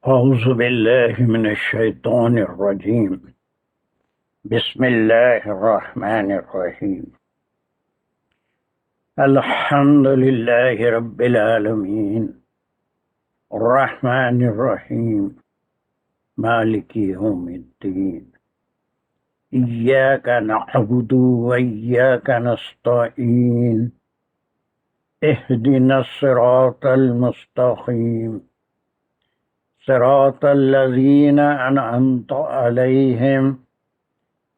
أعوذ بالله من الشيطان الرجيم. بسم الله الرحمن الرحيم. الحمد لله رب العالمين الرحمن الرحيم مالك يوم الدين إياك نعبد وإياك نستعين اهدنا الصراط المستقيم صراط الذين أنعمت عليهم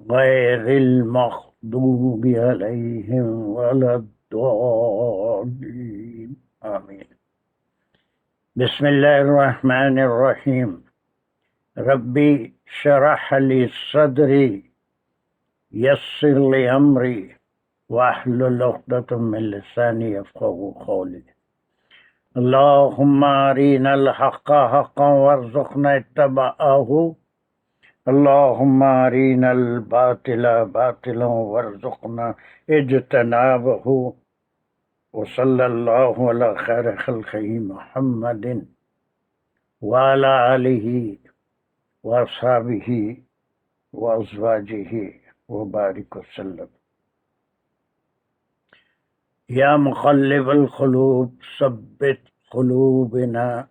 غير المغضوب عليهم ولا الضالين آمين. بسم الله الرحمن الرحيم. ربي شرح لي صدري يسر لي أمري واحلل عقدة من لساني يفقهوا قولي. اللهم أرنا الحق حقا وارزقنا اتباعه اللهم أرنا الباطل باطلا وارزقنا اجتنابه وصلى الله على خير خلقه محمد وعلى آله وأصحابه وأزواجه وبارك وسلم. يا مقلب القلوب ثبت قلوبنا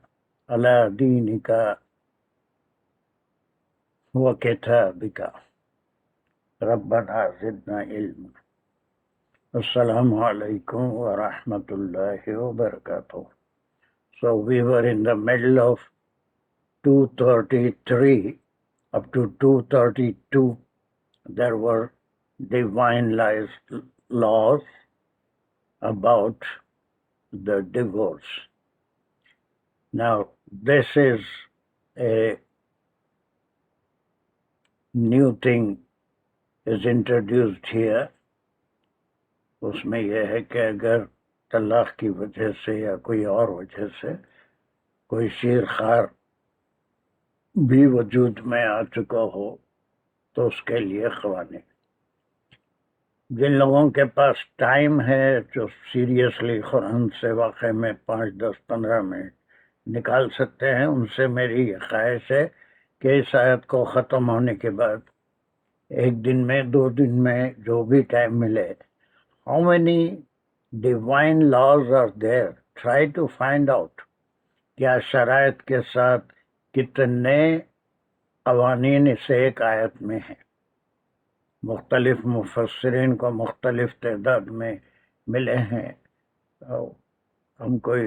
على دينك وكتابك ربنا زدنا علما. السلام علیکم ورحمۃ اللہ وبرکاتہ. So we were in the middle of 233 up to 232. There were divine laws about the divorce. Now this is a new thing is introduced here. اس میں یہ ہے کہ اگر طلاق کی وجہ سے یا کوئی اور وجہ سے کوئی شیر خار بھی وجود میں آ چکا ہو تو اس کے لیے قوانین. جن لوگوں کے پاس ٹائم ہے جو سیریسلی قرآن سے واقعے میں 5, 10, 15 منٹ نکال سکتے ہیں ان سے میری یہ خواہش ہے کہ اس آیت کو ختم ہونے کے بعد 1 دن میں 2 دن میں جو بھی ٹائم ملے how many divine laws are there, try to find out کیا شرائط کے ساتھ کتنے قوانین اس ایک آیت میں ہیں. مختلف مفسرین کو مختلف تعداد میں ملے ہیں. ہم کوئی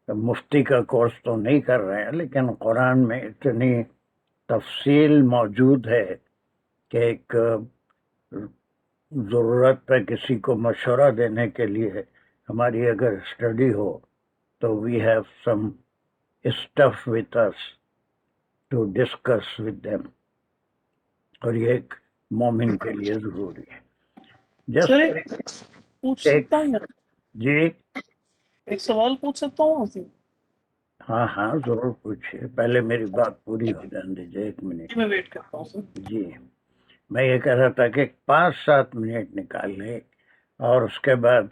مفتی کا کورس تو نہیں کر رہے ہیں لیکن قرآن میں اتنی تفصیل موجود ہے کہ ایک ضرورت پہ کسی کو مشورہ دینے کے لیے ہماری اگر اسٹڈی ہو تو we have some stuff with us to discuss with them اور یہ ایک مومن کے لیے ضروری ہے. سر پوچھ سکتا ہوں جی ایک سوال پوچھ سکتا ہوں آپ سے؟ ہاں ضرور پوچھیے. پہلے میری بات پوری ہو جانے دیجیے 1 منٹ. میں ویٹ کرتا ہوں سر. جی میں یہ کہہ رہا تھا کہ 5-7 منٹ نکال لیں اور اس کے بعد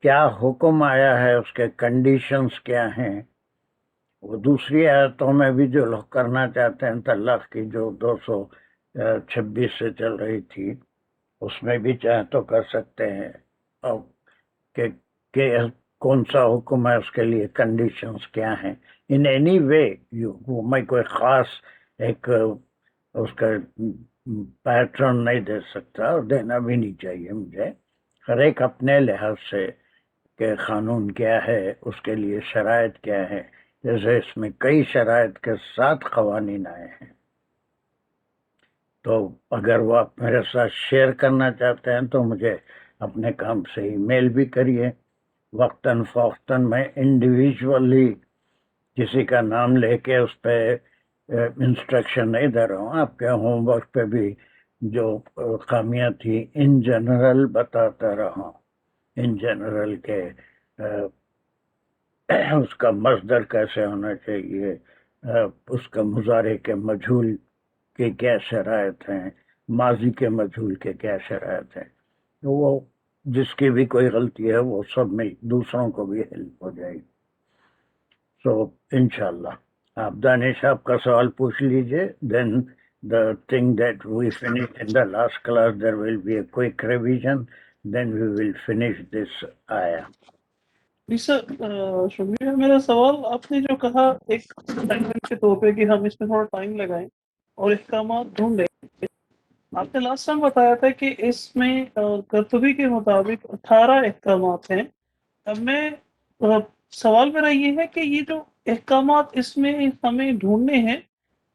کیا حکم آیا ہے اس کے کنڈیشنز کیا ہیں. وہ دوسری آیتوں میں بھی جو لوگ کرنا چاہتے ہیں طلاق کی جو 226 سے چل رہی تھی اس میں بھی چاہے تو کر سکتے ہیں اور کہ کون سا حکم ہے اس کے لیے کنڈیشنز کیا ہیں. ان اینی وے میں کوئی خاص ایک اس کا پیٹرن نہیں دے سکتا اور دینا بھی نہیں چاہیے مجھے. ہر ایک اپنے لحاظ سے کہ قانون کیا ہے اس کے لیے شرائط کیا ہے. جیسے اس میں کئی شرائط کے ساتھ قوانین آئے ہیں تو اگر وہ آپ میرے ساتھ شیئر کرنا چاہتے ہیں تو مجھے اپنے کام سے ای میل بھی کریے. وقتاً فوقتاً میں انڈیویجولی کسی کا نام لے کے اس پہ انسٹرکشن نہیں دے رہا ہوں. آپ کے ہوم ورک پہ بھی جو خامیاں تھی ان جنرل بتاتا رہا ہوں. ان جنرل کے اس کا مصدر کیسے ہونا چاہیے, اس کا مضارع کے مجہول کے کیا شرائط ہیں, ماضی کے مجہول کے کیا شرائط ہیں. وہ جس کی بھی کوئی غلطی ہے وہ سب میں دوسروں کو بھی ہیلپ ہو جائے گی. سو انشاءاللہ آپ دانش آپ کا سوال پوچھ لیجئے. Then the thing that we finished in the last class, there will be a quick revision, then we will finish this ayah. جی سر شکریہ. میرا سوال آپ نے جو کہا ایک اسائنمنٹ کے طور پہ کہ ہم اس میں تھوڑا ٹائم لگائیں اور احکامات ڈھونڈیں، آپ نے لاسٹ ٹائم بتایا تھا کہ اس میں قرطبی کے مطابق 18 احکامات ہیں. اب میں سوال میرا یہ ہے کہ یہ جو احکامات اس میں ہمیں ڈھونڈنے ہیں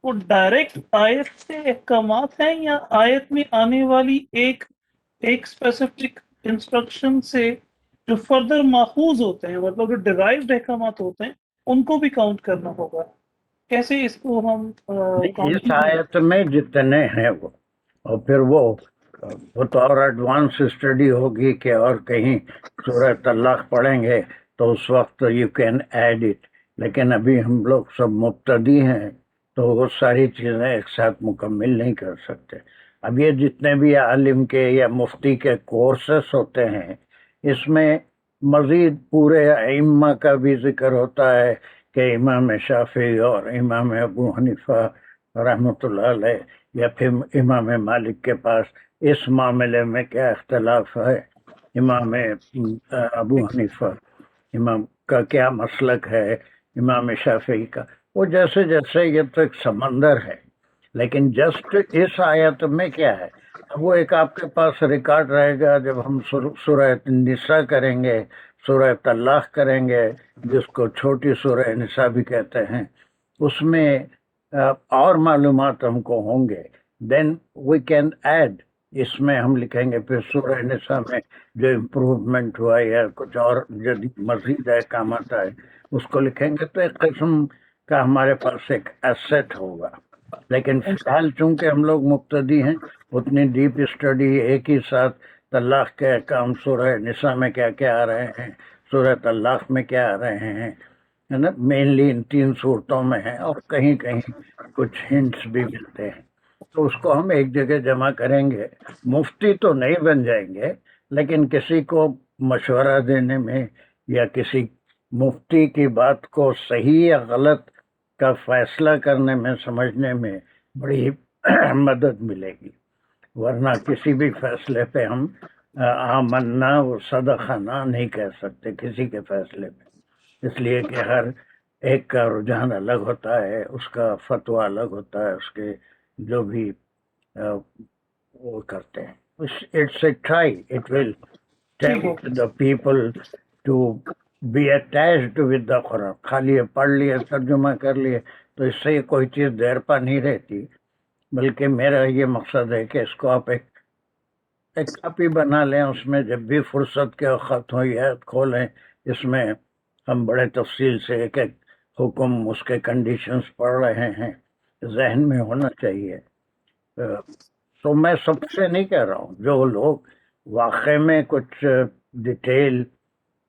وہ ڈائریکٹ آیت سے احکامات ہیں یا آیت میں آنے والی ایک اسپیسیفک انسٹرکشن سے جو فردر ماخوذ ہوتے ہیں، مطلب جو ڈرائیوڈ احکامات ہوتے ہیں ان کو بھی کاؤنٹ کرنا ہوگا؟ کیسے اس کو ہم اس کاؤنٹ آیت میں جتنے ہیں وہ، اور پھر وہ تو اور ایڈوانس اسٹڈی ہوگی کہ اور کہیں سورہ طلاق پڑھیں گے تو اس وقت یو کین ایڈ اٹ. لیکن ابھی ہم لوگ سب مبتدی ہیں تو وہ ساری چیزیں ایک ساتھ مکمل نہیں کر سکتے. اب یہ جتنے بھی عالم کے یا مفتی کے کورسز ہوتے ہیں اس میں مزید پورے ائمہ کا بھی ذکر ہوتا ہے کہ امام شافعی اور امام ابو حنیفہ رحمۃ اللہ علیہ یا پھر امام مالک کے پاس اس معاملے میں کیا اختلاف ہے، امام ابو حنیفہ امام کا کیا مسلک ہے، امام شافعی کا. وہ جیسے جیسے یہ تو ایک سمندر ہے. لیکن جسٹ اس آیت میں کیا ہے، وہ ایک آپ کے پاس ریکارڈ رہے گا. جب ہم سورہ نساء کریں گے، سورہ طلاق کریں گے جس کو چھوٹی سورہ نساء بھی کہتے ہیں، اس میں اور معلومات ہم کو ہوں گے. دین وی کین ایڈ، اس میں ہم لکھیں گے پھر سورہ نساء میں جو امپروومنٹ ہوا یا کچھ اور جدید مزید احکامات آئے اس کو لکھیں گے. تو ایک قسم کا ہمارے پاس ایک ایسٹ ہوگا. لیکن فی الحال چونکہ ہم لوگ مبتدی ہیں، اتنی ڈیپ اسٹڈی ایک ہی ساتھ طلاق کے احکام سورہ نساء میں کیا کیا آ رہے ہیں، سورہ طلاق میں کیا آ رہے ہیں، ہے نا، مینلی ان 3 صورتوں میں ہیں اور کہیں کہیں کچھ ہنٹس بھی ملتے ہیں. تو اس کو ہم ایک جگہ جمع کریں گے. مفتی تو نہیں بن جائیں گے لیکن کسی کو مشورہ دینے میں یا کسی مفتی کی بات کو صحیح یا غلط کا فیصلہ کرنے میں سمجھنے میں بڑی مدد ملے گی. ورنہ کسی بھی فیصلے پہ ہم آمنا و صدقنا نہیں کہہ سکتے کسی کے فیصلے میں. اس لیے کہ ہر ایک کا رجحان الگ ہوتا ہے، اس کا فتویٰ الگ ہوتا ہے، اس کے جو بھی وہ کرتے ہیں. It's a try, it will ٹھیک ہو tempt the people to be attached with the قرآن. خالی یہ پڑھ لیے ترجمہ کر لیے تو اس سے کوئی چیز دیر پا نہیں رہتی. بلکہ میرا یہ مقصد ہے کہ اس کو آپ ایک کاپی بنا لیں، اس میں جب بھی فرصت کے وقت ہو یہ کھولیں. اس میں ہم بڑے تفصیل سے ایک ایک حکم، اس کے کنڈیشنز پڑھ رہے ہیں، ذہن میں ہونا چاہیے. تو میں سب سے نہیں کہہ رہا ہوں، جو لوگ واقع میں کچھ ڈیٹیل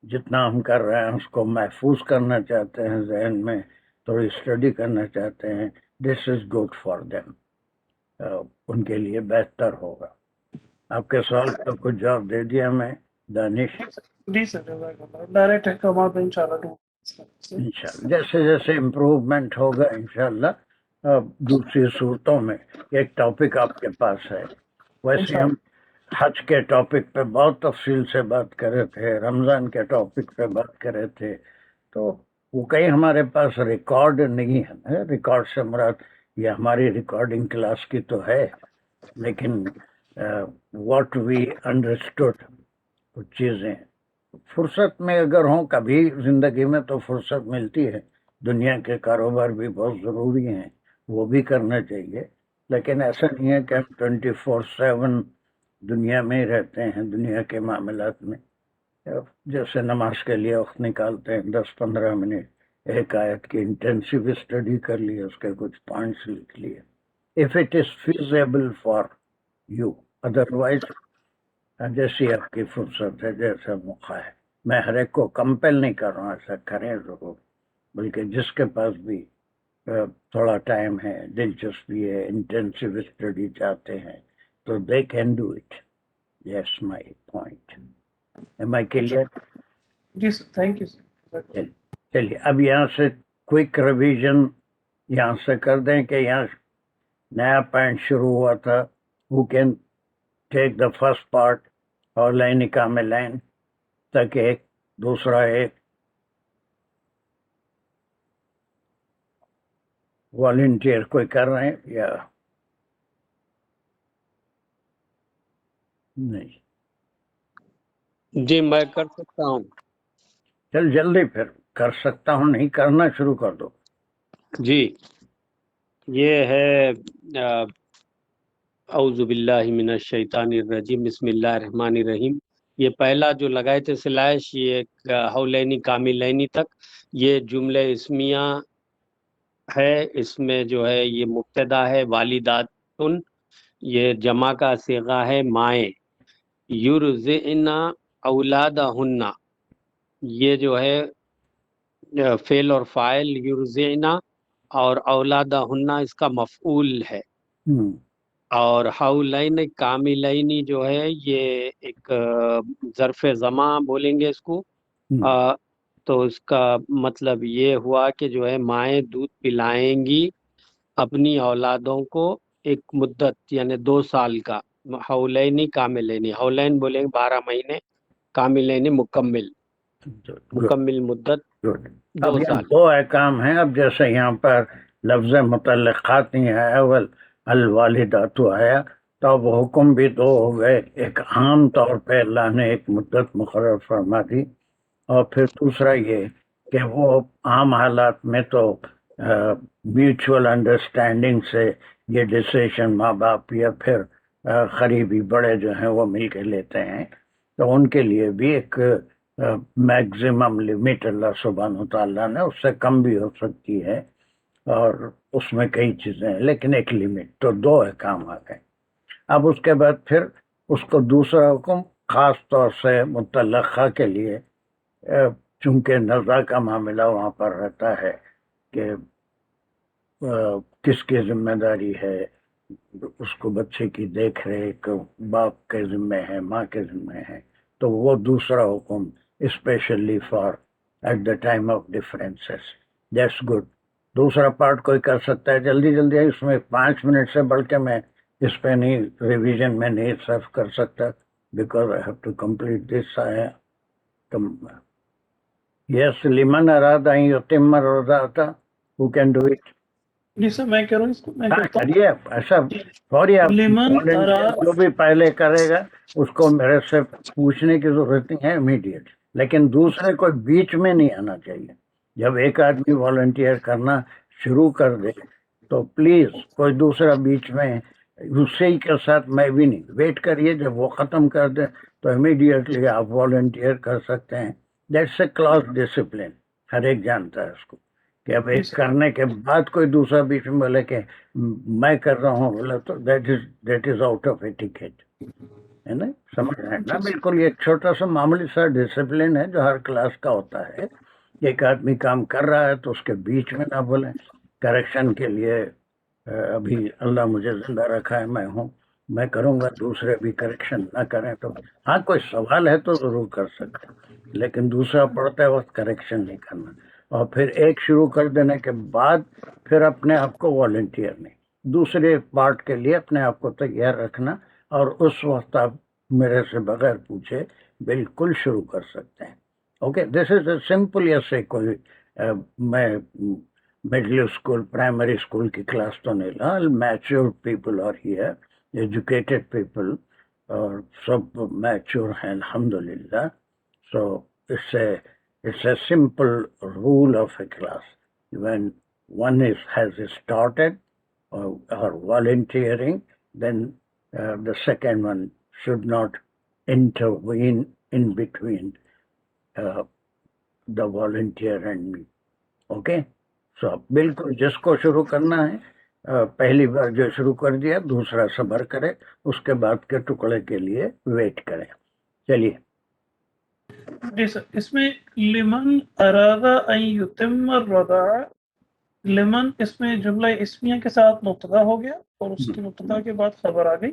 جتنا ہم کر رہے ہیں اس کو محفوظ کرنا چاہتے ہیں، ذہن میں تھوڑی اسٹڈی کرنا چاہتے ہیں، دس از گڈ فار دیم، ان کے لیے بہتر ہوگا. آپ کے سوال کا کچھ جواب دے دیا میں دانش؟ جی سر، جزاک اللہ. ڈائریکٹ احکامات انشاءاللہ انشاءاللہ جیسے جیسے امپروومنٹ ہوگا انشاءاللہ دوسری صورتوں میں. ایک ٹاپک آپ کے پاس ہے، ویسے ہم حج کے ٹاپک پہ بہت تفصیل سے بات کر رہے تھے، رمضان کے ٹاپک پہ بات کر رہے تھے، تو وہ کہیں ہمارے پاس ریکارڈ نہیں ہے. ریکارڈ سے مراد یہ ہماری ریکارڈنگ کلاس کی تو ہے، لیکن واٹ وی انڈرسٹوڈ کچھ چیزیں فرصت میں اگر ہوں کبھی زندگی میں تو فرصت ملتی ہے. دنیا کے کاروبار بھی بہت ضروری ہیں، وہ بھی کرنا چاہیے. لیکن ایسا نہیں ہے کہ ہم 24/7 دنیا میں ہی رہتے ہیں، دنیا کے معاملات میں. جیسے نماز کے لیے وقت نکالتے ہیں 10-15 منٹ، ایک آیت کی انٹینسیو اسٹڈی کر لی، اس کے کچھ پوائنٹس لکھ لیے. if it is feasible for you, otherwise جیسی آپ کی فرصت ہے، جیسا موقع ہے. میں ہر ایک کو کمپل نہیں کر رہا ہوں ایسا کریں ضرور، بلکہ جس کے پاس بھی تھوڑا ٹائم ہے، دلچسپی ہے، انٹینسیو اسٹڈی چاہتے ہیں تو they can do it. Yes my point. Am I clear? جی سر، تھینک یو سر. چلیے اب یہاں سے کوئک ریویژن یہاں سے کر دیں کہ یہاں نیا پوائنٹ شروع ہوا تھا. who can take the first part اور لائن کامل لائن تک ایک دوسرا ایک والنٹیئر کوئی کر رہے ہیں یا نہیں؟ جی میں کر سکتا ہوں. چل جلدی پھر کر سکتا ہوں نہیں کرنا شروع کر دو. جی یہ ہے اعوذ باللہ من الشیطان الرجیم بسم اللہ الرحمن الرحیم. یہ پہلا جو لگائے تھے سلائش یہ حولینی کاملینی تک یہ جملہ اسمیہ ہے. اس میں جو ہے یہ مبتدا ہے والداتن، یہ جمع کا صیغہ ہے مائیں. یرزئنا اولادہن یہ جو ہے فعل اور فاعل یرزئنا اور اولادہن اس کا مفعول ہے. اور حولین کاملینی جو ہے یہ ایک ظرف زماں بولیں گے اس کو. تو اس کا مطلب یہ ہوا کہ جو ہے مائیں دودھ پلائیں گی اپنی اولادوں کو ایک مدت یعنی 2 سال کا. حولینی کاملینی، حولین بولیں گے 12 مہینے، کاملینی مکمل مدت اب 2 یہاں سال. 2 احکام ہیں. اب جیسے یہاں پر لفظ متعلقات نہیں ہے اول الوالدات آیا تو اب حکم بھی 2 ہو گئے. ایک عام طور پہ اللہ نے ایک مدت مقرر فرما دی اور پھر دوسرا یہ کہ وہ عام حالات میں تو میوچول انڈرسٹینڈنگ سے یہ ڈیسیشن ماں باپ یا پھر قریبی بڑے جو ہیں وہ مل کے لیتے ہیں. تو ان کے لیے بھی ایک میکزیمم لمٹ اللہ سبحانہ وتعالیٰ نے، اس سے کم بھی ہو سکتی ہے اور اس میں کئی چیزیں ہیں لیکن ایک لمٹ. تو 2 احکام آ گئے. اب اس کے بعد پھر اس کو دوسرا حکم خاص طور سے متعلقہ کے لیے چونکہ نزا کا معاملہ وہاں پر رہتا ہے کہ کس کی ذمہ داری ہے، اس کو بچے کی دیکھ ریکھ باپ کے ذمہ ہے ماں کے ذمہ ہے. تو وہ دوسرا حکم especially for at the time of differences. That's good. دوسرا پارٹ کوئی کر سکتا ہے جلدی جلدی. اس میں 5 منٹ سے بڑھ کے میں اس پہ نہیں ریویژن میں نہیں صرف کر سکتا because I have to complete this. یس لمن اراد ان یتم الرضاعۃ who can do it. جی سر میں کہہ رہا ہوں اس کو میں کرتا ہوں. کریے ایسا فوری. آپ لمن اراد جو بھی پہلے کرے گا اس کو میرے سے پوچھنے کی ضرورت نہیں ہے امیڈیٹ. لیکن دوسرے کوئی بیچ میں نہیں آنا چاہیے. جب ایک آدمی والنٹیئر کرنا شروع کر دے تو پلیز کوئی دوسرا بیچ میں اسی کے ساتھ میں بھی نہیں. ویٹ کریے جب وہ ختم کر دے تو امیڈیٹلی آپ والنٹیئر کر سکتے ہیں. That's a class discipline. ہر ایک جانتا ہے اس کو کہ اب ایک کرنے کے بعد کوئی دوسرا بیچ میں بولے کہ میں کر رہا ہوں بولے تو that is out of etiquette ہے نا. سمجھ رہے ہیں نا؟ بالکل. یہ ایک چھوٹا سا معمولی سا ڈسپلن ہے جو ہر کلاس کا ہوتا ہے. ایک آدمی کام کر رہا ہے تو اس کے بیچ میں نہ بولیں. کریکشن کے لیے ابھی اللہ مجھے زندہ رکھا ہے میں ہوں، میں کروں گا، دوسرے بھی کریکشن نہ کریں تو ہاں کوئی سوال ہے تو ضرور کر سکتے ہیں لیکن دوسرا پڑھتے وقت کریکشن نہیں کرنا. اور پھر ایک شروع کر دینے کے بعد پھر اپنے آپ کو والنٹیئر نہیں، دوسرے پارٹ کے لیے اپنے آپ کو تیار رکھنا. اور اس وقت آپ میرے سے بغیر پوچھے بالکل شروع کر سکتے ہیں. Okay this is a simple. ایسے کوئی میں مڈل اسکول پرائمری اسکول کی کلاس تو نہیں لا. میچور پیپل اور ہیئر، ایجوکیٹڈ پیپل اور سب میچور ہیں الحمدللہ. سو it's a simple rule of a class. When one has started or volunteering, then the second one should not intervene in between the volunteer and me. Okay? So بالکل جس کو شروع کرنا ہے پہلی بار جو شروع کر دیا دوسرا صبر کرے، اس کے بعد کے ٹکڑے کے لیے ویٹ کرے. چلیے. جی سر اس میں لمن اراد ان یتم الرضاع، لمن اس میں جملہ اسمیہ کے ساتھ مبتدا ہو گیا اور اس کی مبتدا کے بعد خبر آ گئی.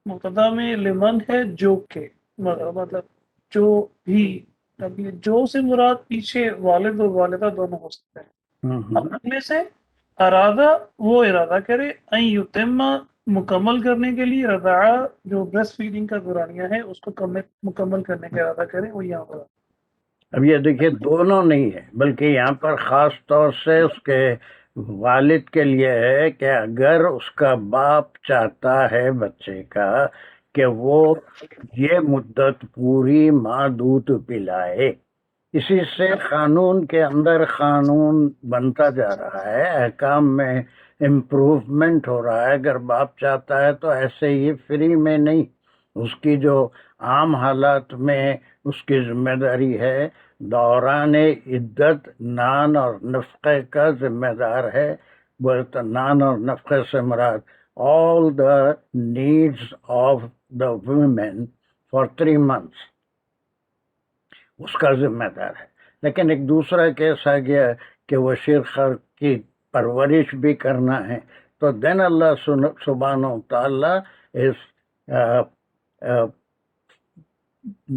مبتدا میں لمن ہے جو کہ، مطلب جو بھی. اب یہ جو سے مراد پیچھے والد اور والدہ دونوں ہو سکتے ہیں. اب ارادہ وہ ارادہ کرے، این یتم مکمل کرنے کے لیے، رضاع جو بریسٹ فیڈنگ کا دورانیہ ہے اس کو مکمل کرنے کا ارادہ کرے، وہ یہاں پر اب یہ دیکھیے دونوں نہیں ہے، بلکہ یہاں پر خاص طور سے اس کے والد کے لیے ہے کہ اگر اس کا باپ چاہتا ہے بچے کا کہ وہ یہ مدت پوری ماں دودھ پلائے، اسی سے قانون کے اندر قانون بنتا جا رہا ہے، احکام میں امپروومنٹ ہو رہا ہے۔ اگر باپ چاہتا ہے تو ایسے ہی فری میں نہیں، اس کی جو عام حالات میں اس کی ذمہ داری ہے، دوران عدت نان اور نفقے کا ذمہ دار ہے۔ بولتا نان اور نفقے سے مراد all the needs of the women for 3 months اس کا ذمہ دار ہے۔ لیکن ایک دوسرا کیس آ گیا کہ وہ شیرخر کی پرورش بھی کرنا ہے، تو دین اللہ سبحانہ و تعالی is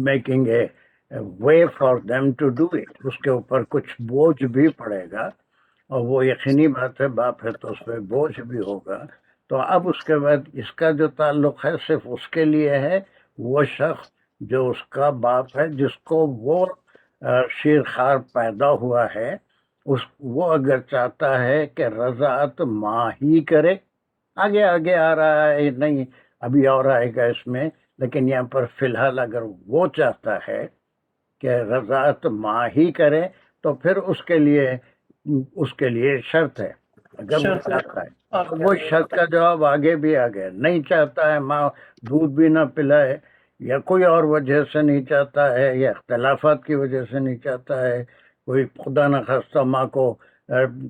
making a way for them to do it. اس کے اوپر کچھ بوجھ بھی پڑے گا، اور وہ یقینی بات ہے، باپ ہے تو اس پہ بوجھ بھی ہوگا۔ تو اب اس کے بعد اس کا جو تعلق ہے صرف اس کے لیے ہے، وہ شخص جو اس کا باپ ہے، جس کو وہ شیرخوار پیدا ہوا ہے، وہ اگر چاہتا ہے کہ رضاعت ماں ہی کرے، آگے آ رہا ہے، نہیں ابھی اور آئے گا اس میں، لیکن یہاں پر فی الحال اگر وہ چاہتا ہے کہ رضاعت ماں ہی کرے تو پھر اس کے لیے شرط ہے، اگر وہ شرط چاہتا ہے۔ آپ اب وہ کہہ رہے شرط کا جواب آگے بھی آ گیا، نہیں چاہتا ہے ماں دودھ بھی نہ پلائے، یا کوئی اور وجہ سے نہیں چاہتا ہے، یا اختلافات کی وجہ سے نہیں چاہتا ہے، کوئی خدا نخواستہ ماں کو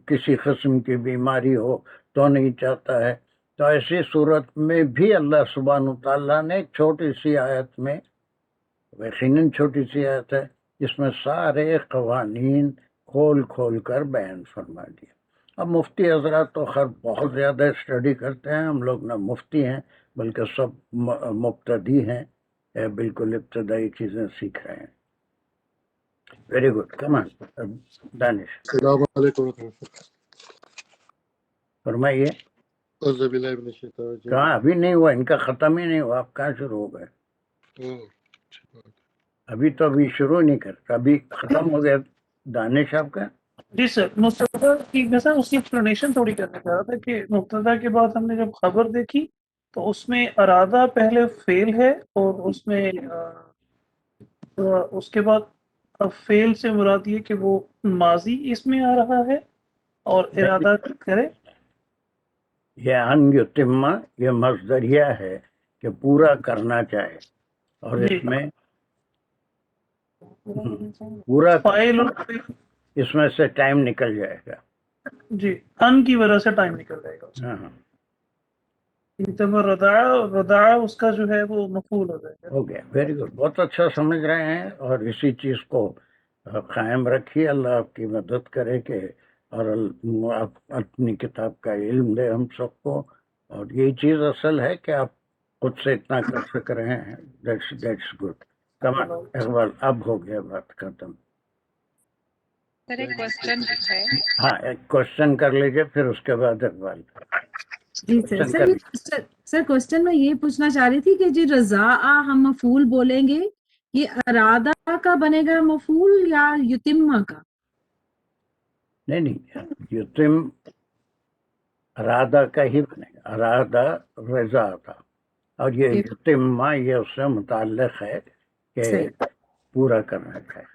کسی قسم کی بیماری ہو تو نہیں چاہتا ہے، تو ایسی صورت میں بھی اللہ سبحانہ تعالیٰ نے ایک چھوٹی سی آیت میں، یقیناً چھوٹی سی آیت ہے، جس میں سارے قوانین کھول کر بیان فرما دیا۔ اب مفتی حضرات تو خیر بہت زیادہ اسٹڈی کرتے ہیں، ہم لوگ نہ مفتی ہیں بلکہ سب مبتدی ہیں، بالکل ابتدائی چیزیں سیکھ رہے ہیں۔ ویری گڈ، کمان دانش السلام علیکم ورحمۃ اللہ۔ فرمائیے۔ اعوذ باللہ من الشیطان الرجیم۔ کہاں ابھی نہیں ہوا، ان کا ختم ہی نہیں ہوا، آپ کہاں شروع ہو گئے؟ ابھی شروع نہیں کرتا، ابھی ختم ہو گیا دانش آپ کا۔ جی سر، مبتدا کی میں سر اس کی ایکسپلینیشن تھوڑی کرنا چاہ رہا تھا کہ مبتدا کے بعد ہم نے جب خبر دیکھی تو اس میں ارادہ پہلے فعل ہے، اور اس میں اس کے بعد فعل سے مراد یہ کہ وہ ماضی اس میں آ رہا ہے اور ارادہ کرے۔ یہ ان یتمہ یہ مصدریہ ہے کہ پورا کرنا چاہے، اور جی اس میں پورا فاعل اس میں سے ٹائم نکل جائے گا۔ جی، ان کی وجہ سے ٹائم نکل جائے گا۔ ہاں جب رضاع اس کا جو ہے وہ مفعول ہو جائے گا۔ ہو گیا، ویری گڈ، بہت اچھا سمجھ رہے ہیں، اور اسی چیز کو قائم رکھیے، اللہ آپ کی مدد کرے کہ اور آپ اپنی کتاب کا علم دے ہم سب کو، اور یہی چیز اصل ہے کہ آپ خود سے اتنا کر سک رہے ہیں، دیٹس گڈ۔ کمان اقبال، اب ہو گیا بات ختم۔ سر ایک کوشچن ہے۔ ہاں ایک کوشچن کر لیجیے، پھر اس کے بعد اقبال۔ جی سر سر کوشچن میں یہ پوچھنا چاہ رہی تھی کہ جی رضا ہم مفعول بولیں گے، یہ ارادہ کا بنے گا مفعول یا یتمہ کا؟ نہیں یتم ارادہ کا ہی بنے گا، ارادہ رضا تھا، اور یہ یتمہ یہ اس سے متعلق ہے کہ پورا کرنا چاہیے۔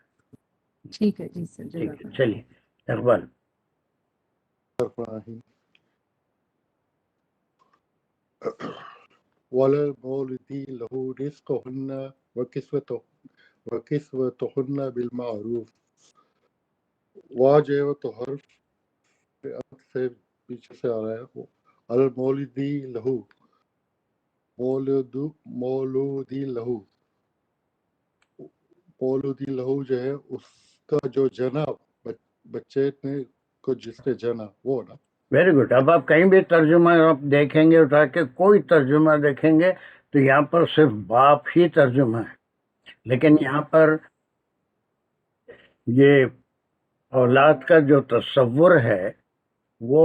ٹھیک ہے جی سر، ٹھیک ہے، چلیے اقبال۔ وَلِلْمَوْلُودِ لَهُ رِزْقُهُنَّ وَكِسْوَتُهُنَّ بِالْمَعْرُوفِ۔ جو ہے وہ تو حرف سے پیچھے سے آ رہا ہے۔ المولودی لہو، مولودی لہو جو ہے اس کا جو جنا، بچے نے کو جس نے جنا وہ نا۔ Very good. اب آپ کہیں بھی ترجمہ آپ دیکھیں گے، اٹھا کے کوئی ترجمہ دیکھیں گے تو یہاں پر صرف باپ ہی ترجمہ ہے، لیکن یہاں پر یہ اولاد کا جو تصور ہے وہ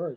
Right.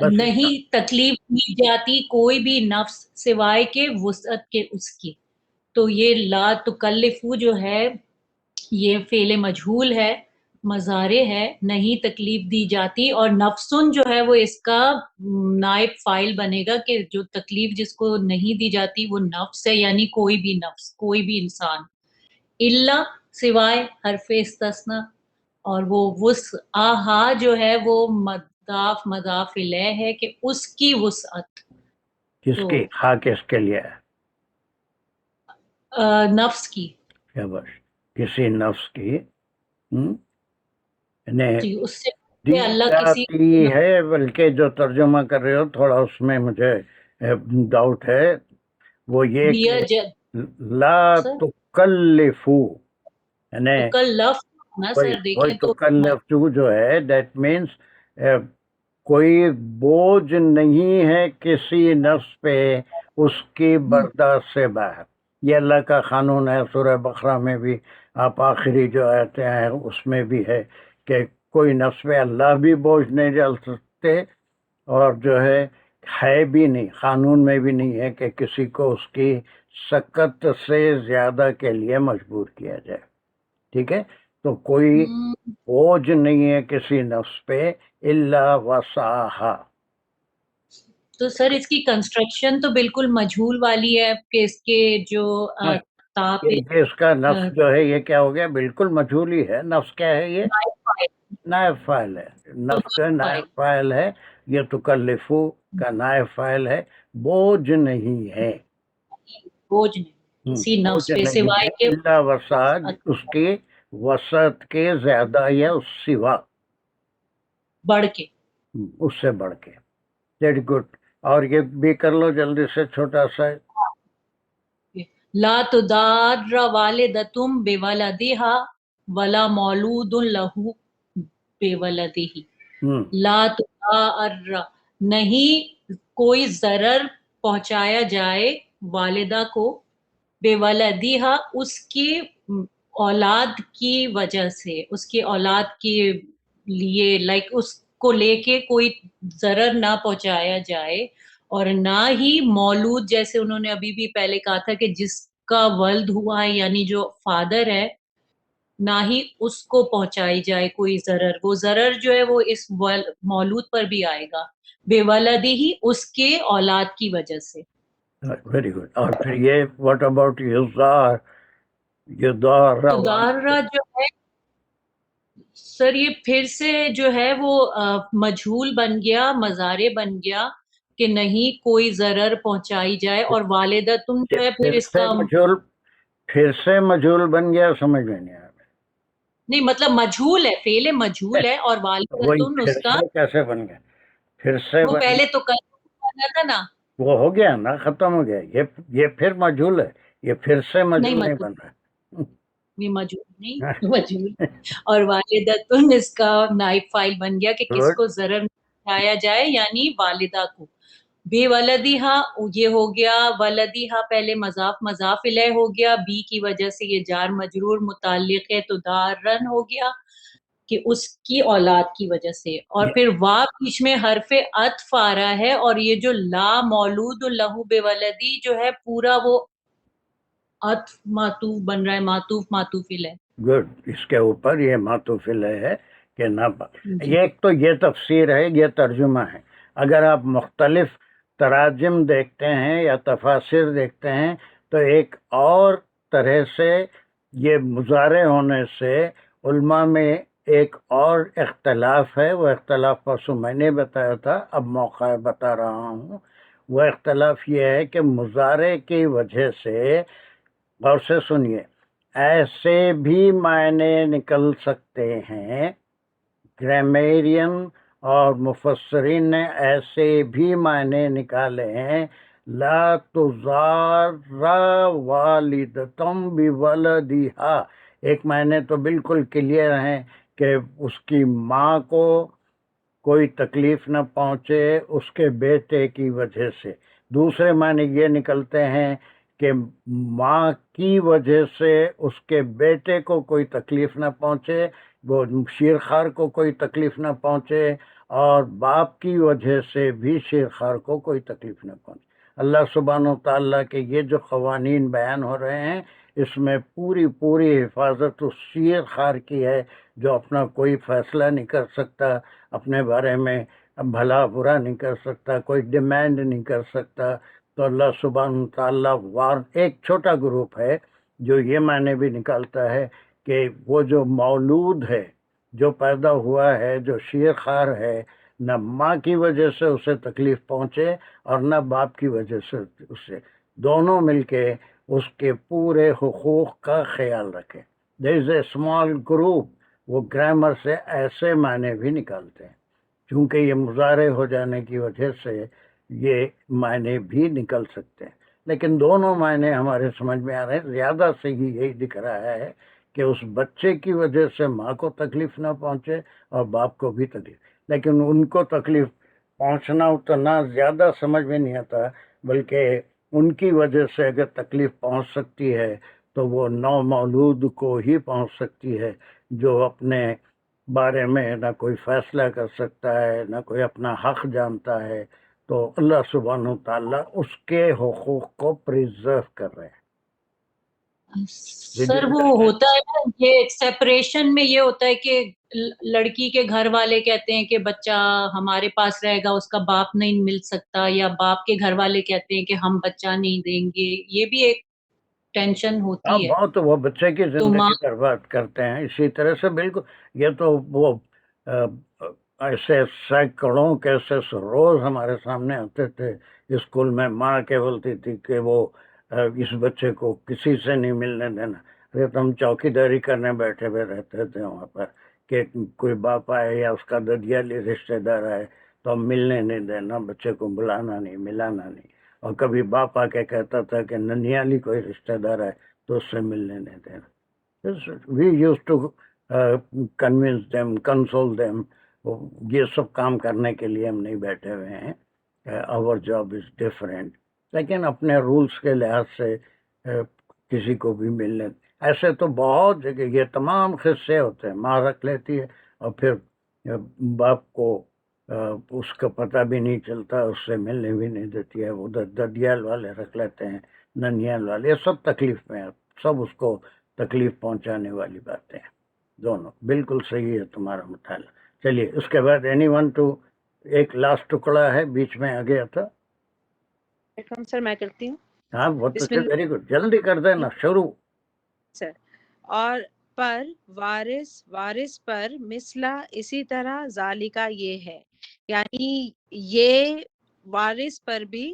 بس نہیں تکلیف دی جاتی کوئی بھی نفس سوائے کے وسعت کے اس کی. تو یہ لا تکلفو جو ہے یہ فعل مجہول ہے، مضارع ہے، نہیں تکلیف دی جاتی، اور نفسن جو ہے وہ اس کا نائب فاعل بنے گا کہ جو تکلیف جس کو نہیں دی جاتی وہ نفس ہے، یعنی کوئی بھی نفس، کوئی بھی انسان. الا سوائے حرف استثنا، اور وہ وسعہا جو ہے وہ مضاف الیہ ہے کہ اس کی وسعت. کس تو کی ہاں کس کے لیے ہے؟ نفس کی. کیا بس کسی نفس کی یعنی جی اس سے دی اللہ کسی جاتی ہے، بلکہ جو ترجمہ کر رہے ہو تھوڑا اس میں مجھے ڈاؤٹ ہے، وہ یہ دیا کہ لا تکلفو یعنی تکلف نا وہی سر دیکھیں تو تکلفو جو ہے دیٹ مینس کوئی بوجھ نہیں ہے کسی نفس پہ اس کی برداشت سے باہر. یہ اللہ کا قانون ہے. سورہ بقرہ میں بھی آپ آخری جو آیتیں ہیں اس میں بھی ہے کہ کوئی نفس پہ اللہ بھی بوجھ نہیں ڈال سکتے، اور جو ہے بھی نہیں، قانون میں بھی نہیں ہے کہ کسی کو اس کی سکت سے زیادہ کے لیے مجبور کیا جائے. ٹھیک ہے، تو کوئی بوجھ نہیں ہے کسی نفس پہ الا وسعہا. تو سر اس کی کنسٹرکشن تو بالکل مجہول والی ہے کہ اس کے جو تاپ یہ اس کا نفس جو ہے یہ کیا ہو گیا؟ بالکل مجہول ہی ہے. نفس کیا ہے؟ یہ نائب فاعل ہے. نفس جو ہے نائب فاعل ہے. یہ تکلفو کا نائب فاعل ہے. بوجھ نہیں ہے، بوجھ نہیں کسی نفس پہ سوائے کے الا وسع، اس کی وسعت کے زیادہ یا اس سوا، بڑھ کے. اس سے بڑھ کے. Very good. اور یہ بھی کر لو جلدی سے چھوٹا سا. لا تضار والدتم بولدہا ولا مولود لہ بولدہ. لا تضار نہیں کوئی ضرر پہنچایا جائے والدہ کو، بے ولدیہا اس کی اولاد کی وجہ سے، اس کی اولاد کے لیے لائک اس کو لے کے کوئی ضرر نہ پہنچایا جائے، اور نہ ہی مولود، جیسے انہوں نے ابھی بھی پہلے کہا تھا کہ جس کا ولد ہوا ہے یعنی جو فادر ہے، نہ ہی اس کو پہنچائی جائے کوئی ضرر. وہ ضرر جو ہے وہ اس مولود پر بھی آئے گا، بے ولدی ہی اس کے اولاد کی وجہ سے. Very good. اور پھر یہ واٹ اباؤٹ یضار؟ تضارہ جو ہے سر یہ پھر سے جو ہے وہ مجہول بن گیا، مضارع بن گیا کہ نہیں کوئی ضرر پہنچائی جائے، اور والدہ تم جو ہے پھر اس کا پھر سے مجہول بن گیا. سمجھ میں نہیں آیا. نہیں مطلب مجہول ہے، فعل مجہول ہے، اور والدہ وہی تم پھر اس کا سے کیسے بن گیا؟ پھر سے وہ پہلے تو کرنا تھا نا، وہ ہو گیا نا، ختم ہو گیا. یہ پھر مجہول ہے، یہ پھر سے مجہول نہیں بن رہا. یہ مجہول نہیں مجہول. اور والدتن اس کا نائب فاعل بن گیا کہ کس کو ضرر پہنچایا جائے، یعنی والدہ کو. بے ولدیہا یہ ہو گیا، ولدیہا پہلے مضاف الیہ ہو گیا، بی کی وجہ سے یہ جار مجرور متعلق ہے تو دارن ہو گیا کہ اس کی اولاد کی وجہ سے. اور پھر وا بیچ میں حرف عطف آ رہا ہے، اور یہ جو لا مولود لہو بے ولدی جو ہے پورا وہ عطف معطوف بن رہا ہے، معطوف الیہ. گڈ. اس کے اوپر یہ معطوف الیہ ہے کہ نہ ایک تو یہ تفسیر ہے، یہ ترجمہ ہے. اگر آپ مختلف تراجم دیکھتے ہیں یا تفاسیر دیکھتے ہیں تو ایک اور طرح سے یہ مضارع ہونے سے علماء میں ایک اور اختلاف ہے. وہ اختلاف پرسوں میں نے بتایا تھا، اب موقع بتا رہا ہوں. وہ اختلاف یہ ہے کہ مضارع کی وجہ سے، غور سے سنیے، ایسے بھی معنی نکل سکتے ہیں. گرامیرین اور مفسرین نے ایسے بھی معنی نکالے ہیں. لا تضار والدتم بولدہا، ایک معنی تو بالکل کلیئر ہیں کہ اس کی ماں کو کوئی تکلیف نہ پہنچے اس کے بیٹے کی وجہ سے. دوسرے معنی یہ نکلتے ہیں کہ ماں کی وجہ سے اس کے بیٹے کو کوئی تکلیف نہ پہنچے، وہ شیرخوار کو کوئی تکلیف نہ پہنچے، اور باپ کی وجہ سے بھی شیر خوار کو کوئی تکلیف نہ پہنچے۔ اللہ سبحانہ و تعالیٰ کے یہ جو قوانین بیان ہو رہے ہیں اس میں پوری حفاظت اس شیر خوار کی ہے جو اپنا کوئی فیصلہ نہیں کر سکتا، اپنے بارے میں بھلا برا نہیں کر سکتا، کوئی ڈیمانڈ نہیں کر سکتا۔ تو اللہ سبحانہ تعالیٰ ایک چھوٹا گروپ ہے جو یہ معنی بھی نکالتا ہے کہ وہ جو مولود ہے، جو پیدا ہوا ہے، جو شیر خوار ہے، نہ ماں کی وجہ سے اسے تکلیف پہنچے اور نہ باپ کی وجہ سے اسے، دونوں مل کے اس کے پورے حقوق کا خیال رکھیں۔ دیر از اے اسمال گروپ، وہ گرامر سے ایسے معنی بھی نکالتے ہیں، چونکہ یہ مظاہرے ہو جانے کی وجہ سے یہ معنی بھی نکل سکتے ہیں، لیکن دونوں معنی ہمارے سمجھ میں آ رہے ہیں۔ زیادہ صحیح یہی دکھ رہا ہے کہ اس بچے کی وجہ سے ماں کو تکلیف نہ پہنچے اور باپ کو بھی تکلیف، لیکن ان کو تکلیف پہنچنا اتنا زیادہ سمجھ میں نہیں آتا، بلکہ ان کی وجہ سے اگر تکلیف پہنچ سکتی ہے تو وہ نو مولود کو ہی پہنچ سکتی ہے، جو اپنے بارے میں نہ کوئی فیصلہ کر سکتا ہے، نہ کوئی اپنا حق جانتا ہے۔ تو اللہ سبحانہ تعالیٰ اس کے حقوق کو پریزرو کر رہے ہیں۔ سر وہ ہوتا ہے نا، یہ سیپریشن میں یہ ہوتا ہے کہ لڑکی کے گھر والے کہتے ہیں کہ بچہ ہمارے پاس رہے گا، اس کا باپ نہیں مل سکتا، یا باپ کے گھر والے کہتے ہیں کہ ہم بچہ نہیں دیں گے، یہ بھی ایک ٹینشن ہوتی ہے۔ بہت وہ بچے کی زندگی برباد کرتے ہیں اسی طرح سے، بالکل۔ یہ تو وہ ایسے سینکڑوں کیسز روز ہمارے سامنے آتے تھے اسکول میں، ماں کے بولتی تھی کہ وہ اس بچے کو کسی سے نہیں ملنے دینا۔ ارے تو ہم چوکی داری کرنے بیٹھے ہوئے رہتے تھے وہاں پر کہ کوئی باپ آئے یا اس کا ددیالی رشتے دار آئے تو ہم ملنے نہیں دینا، بچے کو بلانا نہیں، ملانا نہیں۔ اور کبھی باپ آ کے کہتا تھا کہ ننیالی کوئی رشتے دار آئے تو اس سے ملنے نہیں دینا۔ We use to convince them, console them. یہ سب کام کرنے کے لیے ہم نہیں بیٹھے ہوئے ہیں، آور جاب از ڈفرینٹ، لیکن اپنے رولز کے لحاظ سے کسی کو بھی ملنے، ایسے تو بہت جگہ یہ تمام قصے ہوتے ہیں۔ ماں رکھ لیتی ہے اور پھر باپ کو اس کا پتہ بھی نہیں چلتا، اس سے ملنے بھی نہیں دیتی ہے، ادھر ددیال والے رکھ لیتے ہیں، ننیال والے، یہ سب تکلیف میں ہیں، سب اس کو تکلیف پہنچانے والی باتیں ہیں دونوں۔ بالکل صحیح ہے تمہارا مطالعہ۔ چلیے اس کے بعد اینی ون ٹو، ایک لاسٹ ٹکڑا ہے بیچ میں آ گیا تھا۔ سر میں کرتی ہوں۔ ہاں بہت اچھا، ویری گڈ، جلدی کر دینا شروع۔ سر اور پر وارث پر مثلا اسی طرح ذالکہ یہ ہے، یعنی یہ وارث پر بھی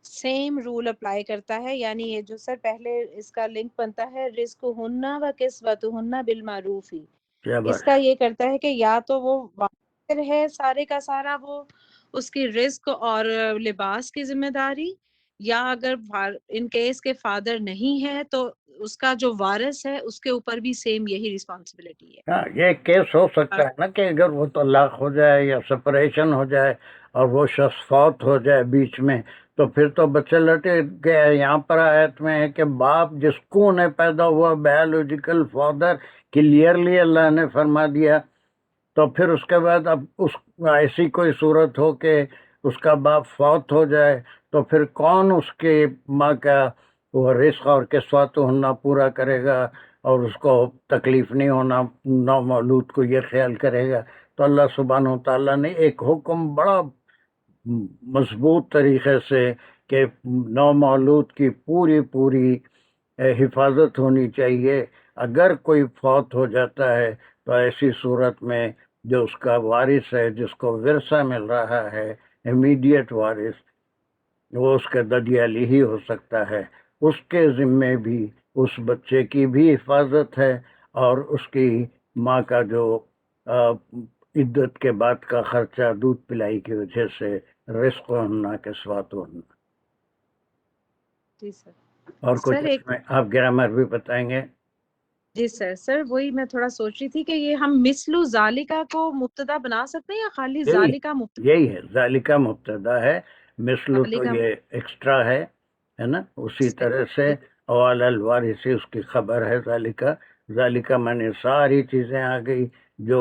سیم رول اپلائی کرتا ہے، یعنی یہ جو سر پہلے اس کا لنک بنتا ہے رزق ہننا و کسوت ہننا بالمعروف ہی، اس کا یہ کرتا ہے کہ یا تو وہ وارث ہے سارے کا سارا وہ اس کی رزق اور لباس کی ذمہ داری، یا اگر ان کیس کے فادر نہیں ہے تو اس کا جو وارث ہے اس کے اوپر بھی سیم یہی ریسپانسبلٹی ہے۔ ہاں یہ کیس ہو سکتا ہے نا کہ اگر وہ طلاق ہو جائے یا سپریشن ہو جائے اور وہ شخص فوت ہو جائے بیچ میں، تو پھر تو بچے لٹے گئے۔ یہاں پر آیت میں ہے کہ باپ جس کو نے پیدا ہوا، بایولوجیکل فادر، کلیئرلی اللہ نے فرما دیا۔ تو پھر اس کے بعد اب اس ایسی کوئی صورت ہو کہ اس کا باپ فوت ہو جائے تو پھر کون اس کے ماں کا وہ رزق اور کسوت ہونا پورا کرے گا اور اس کو تکلیف نہیں ہونا، نو مولود کو یہ خیال کرے گا۔ تو اللہ سبحانہ تعالیٰ نے ایک حکم بڑا مضبوط طریقے سے کہ نو مولود کی پوری حفاظت ہونی چاہیے۔ اگر کوئی فوت ہو جاتا ہے تو ایسی صورت میں جو اس کا وارث ہے، جس کو ورثہ مل رہا ہے، امیڈیٹ وارث، وہ اس کا ددیالی ہی ہو سکتا ہے۔ اس کے ذمے بھی اس بچے کی بھی حفاظت ہے اور اس کی ماں کا جو عدت کے بعد کا خرچہ دودھ پلائی کی وجہ سے رزق ہونا، کسوت ہونا۔ جی سر۔ اور کچھ اس میں آپ گرامر بھی بتائیں گے؟ جی سر وہی میں تھوڑا سوچ رہی تھی کہ یہ ہم مثل ذالکہ کو مبتدا بنا سکتے ہیں یا خالی ذالکہ مبتدا؟ یہی ہے، ذالکہ مبتدا ہے، مثل تو یہ ایکسٹرا ہے نا۔ اسی طرح سے وعلی الوارث اس کی خبر ہے، ذالکہ میں نے ساری چیزیں آ گئی جو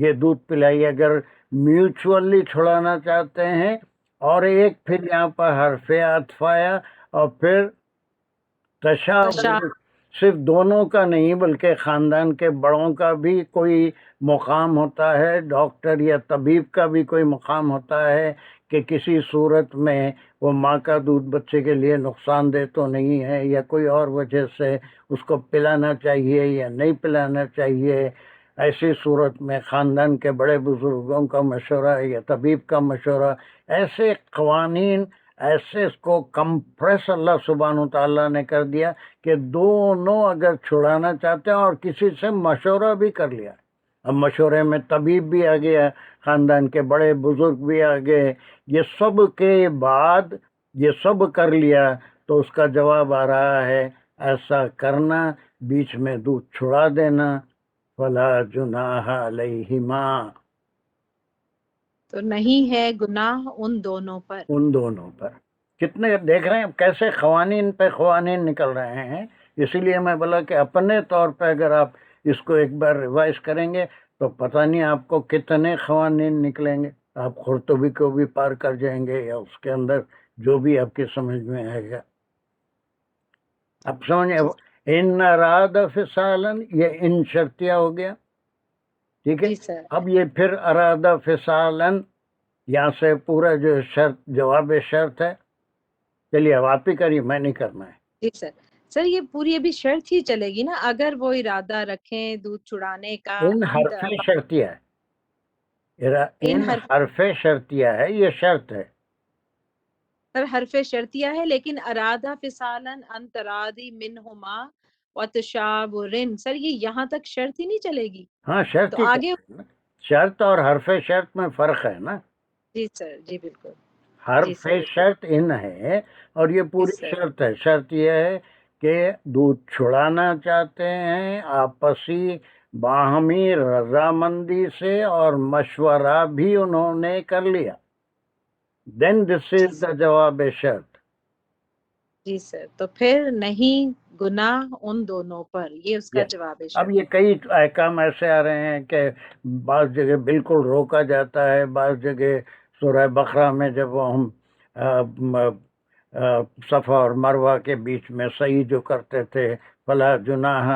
یہ دودھ پلائیے. اگر میوچولی چھڑانا چاہتے ہیں اور ایک پھر یہاں پر حرف عطف آیا اور پھر تشابہ صرف دونوں کا نہیں بلکہ خاندان کے بڑوں کا بھی کوئی مقام ہوتا ہے، ڈاکٹر یا طبیب کا بھی کوئی مقام ہوتا ہے کہ کسی صورت میں وہ ماں کا دودھ بچے کے لیے نقصان دہ تو نہیں ہے، یا کوئی اور وجہ سے اس کو پلانا چاہیے یا نہیں پلانا چاہیے. ایسی صورت میں خاندان کے بڑے بزرگوں کا مشورہ یا طبیب کا مشورہ، ایسے قوانین، ایسے اس کو کمپریس اللہ سبحانہ و تعالیٰ نے کر دیا کہ دونوں اگر چھڑانا چاہتے ہیں اور کسی سے مشورہ بھی کر لیا. اب مشورے میں طبیب بھی آ گیا، خاندان کے بڑے بزرگ بھی آ گئے، یہ سب کے بعد یہ سب کر لیا تو اس کا جواب آ رہا ہے ایسا کرنا، بیچ میں دودھ چھڑا دینا. فلا جناح علیہما، تو نہیں ہے گناہ ان دونوں پر. ان دونوں پر. کتنے دیکھ رہے ہیں کیسے قوانین پہ قوانین نکل رہے ہیں. اسی لیے میں بولا کہ اپنے طور پہ اگر آپ اس کو ایک بار ریوائز کریں گے تو پتہ نہیں آپ کو کتنے قوانین نکلیں گے. آپ قرطبی کو بھی پار کر جائیں گے یا اس کے اندر جو بھی آپ کی سمجھ میں آئے گا. اب سمجھے ان اراد فصالاً، یہ ان شرطیہ ہو گیا، ٹھیک ہے. جی سر. اب یہ پھر اراد فصالاً، یہاں سے پورا جو شرط جواب شرط ہے. چلیے اب آپ ہی کریے، میں نہیں کرنا ہے. جی سر. سر یہ پوری ابھی شرط ہی چلے گی نا، اگر وہ ارادہ رکھیں دودھ چھڑانے کا. ان حرف شرطیہ ہے، ان حرف شرطیہ ہے، یہ شرط ہے. سر حرف شرطیہ ہے لیکن ارادہ فصالاً ان تراضی منہما وتشاورن، سر یہ یہاں تک شرط ہی نہیں چلے گی. ہاں شرط تو ہی آگے. شرط اور حرف شرط میں فرق ہے نا. جی سر. جی بالکل. حرف شرط ان ہے اور یہ پوری شرط ہے. شرط یہ ہے کہ دودھ چھڑانا چاہتے ہیں آپسی باہمی رضامندی سے اور مشورہ بھی انہوں نے کر لیا. دین دس از دا جواب شرط. جی سر. تو پھر نہیں گناہ ان دونوں پر، یہ اس کا جواب ہے. اب یہ کئی احکام ایسے آ رہے ہیں کہ بعض جگہ بالکل روکا جاتا ہے، بعض جگہ سورہ بقرہ میں جب ہم صفا اور مروہ کے بیچ میں صحیح جو کرتے تھے فلا جناح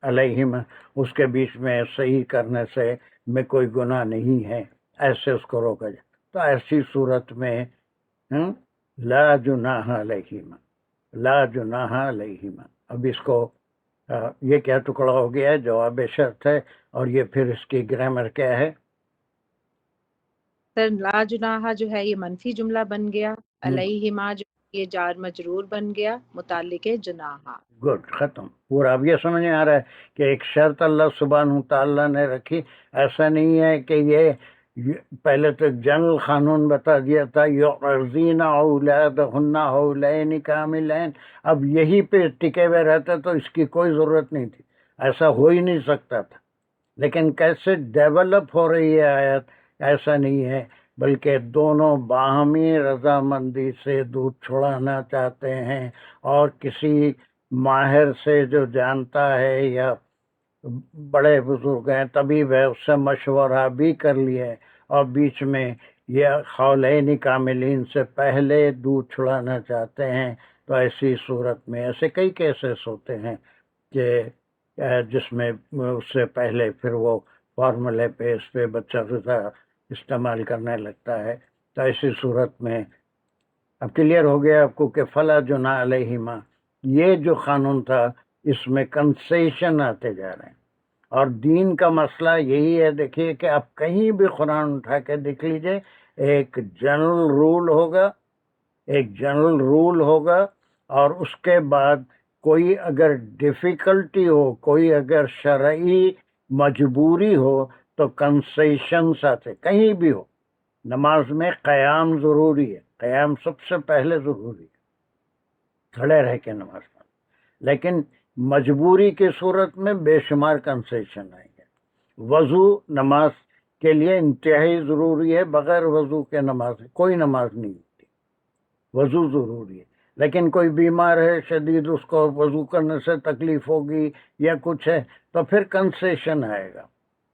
علیہم، اس کے بیچ میں صحیح کرنے سے میں کوئی گناہ نہیں ہے، ایسے اس کو روکا جائے. تو ایسی صورت میں لا جناح علیہم، لا جناح علیہم. اب اس کو یہ کیا ٹکڑا ہو گیا ہے، جواب شرط ہے. اور یہ پھر اس کی گرامر کیا ہے؟ سر لا جناح جو ہے یہ منفی جملہ بن گیا، علیہما جو یہ جار مجرور بن گیا متعلق جناح. گڈ، ختم پورا. اب یہ سمجھ میں آ رہا ہے کہ ایک شرط اللہ سبحانہ تعالیٰ نے رکھی. ایسا نہیں ہے کہ یہ پہلے تو جنرل قانون بتا دیا تھا یعرضین اولادہن حولین کاملین، اب یہی پہ ٹکے ہوئے رہتے تو اس کی کوئی ضرورت نہیں تھی، ایسا ہو ہی نہیں سکتا تھا. لیکن کیسے ڈیولپ ہو رہی ہے آیت، ایسا نہیں ہے بلکہ دونوں باہمی رضامندی سے دودھ چھڑانا چاہتے ہیں اور کسی ماہر سے جو جانتا ہے یا بڑے بزرگ ہیں طبیب ہے اس سے مشورہ بھی کر لیے اور بیچ میں یہ حولین کاملین سے پہلے دودھ چھڑانا چاہتے ہیں. تو ایسی صورت میں ایسے کئی کیسز ہوتے ہیں کہ جس میں اس سے پہلے پھر وہ فارمولے پہ اس پہ بچہ غذا استعمال کرنے لگتا ہے. تو ایسی صورت میں اب کلیئر ہو گیا آپ کو کہ فلا جناح علیہما، یہ جو قانون تھا اس میں کنسیشن آتے جا رہے ہیں. اور دین کا مسئلہ یہی ہے، دیکھیے کہ آپ کہیں بھی قرآن اٹھا کے دیکھ لیجئے، ایک جنرل رول ہوگا، ایک جنرل رول ہوگا اور اس کے بعد کوئی اگر ڈیفیکلٹی ہو، کوئی اگر شرعی مجبوری ہو تو کنسیشنز آتے. کہیں بھی ہو، نماز میں قیام ضروری ہے، قیام سب سے پہلے ضروری ہے، کھڑے رہ کے نماز پڑھنا. لیکن مجبوری کی صورت میں بے شمار کنسیشن آئیں گے. وضو نماز کے لیے انتہائی ضروری ہے، بغیر وضو کے نماز کوئی نماز نہیں ہوتی، وضو ضروری ہے. لیکن کوئی بیمار ہے شدید، اس کو وضو کرنے سے تکلیف ہوگی یا کچھ ہے تو پھر کنسیشن آئے گا.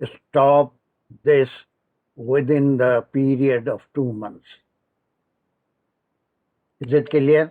stop this within the period of 2 months. Is it clear?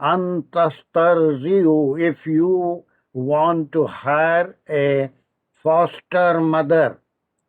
Antastarziu, if you want to hire a foster mother,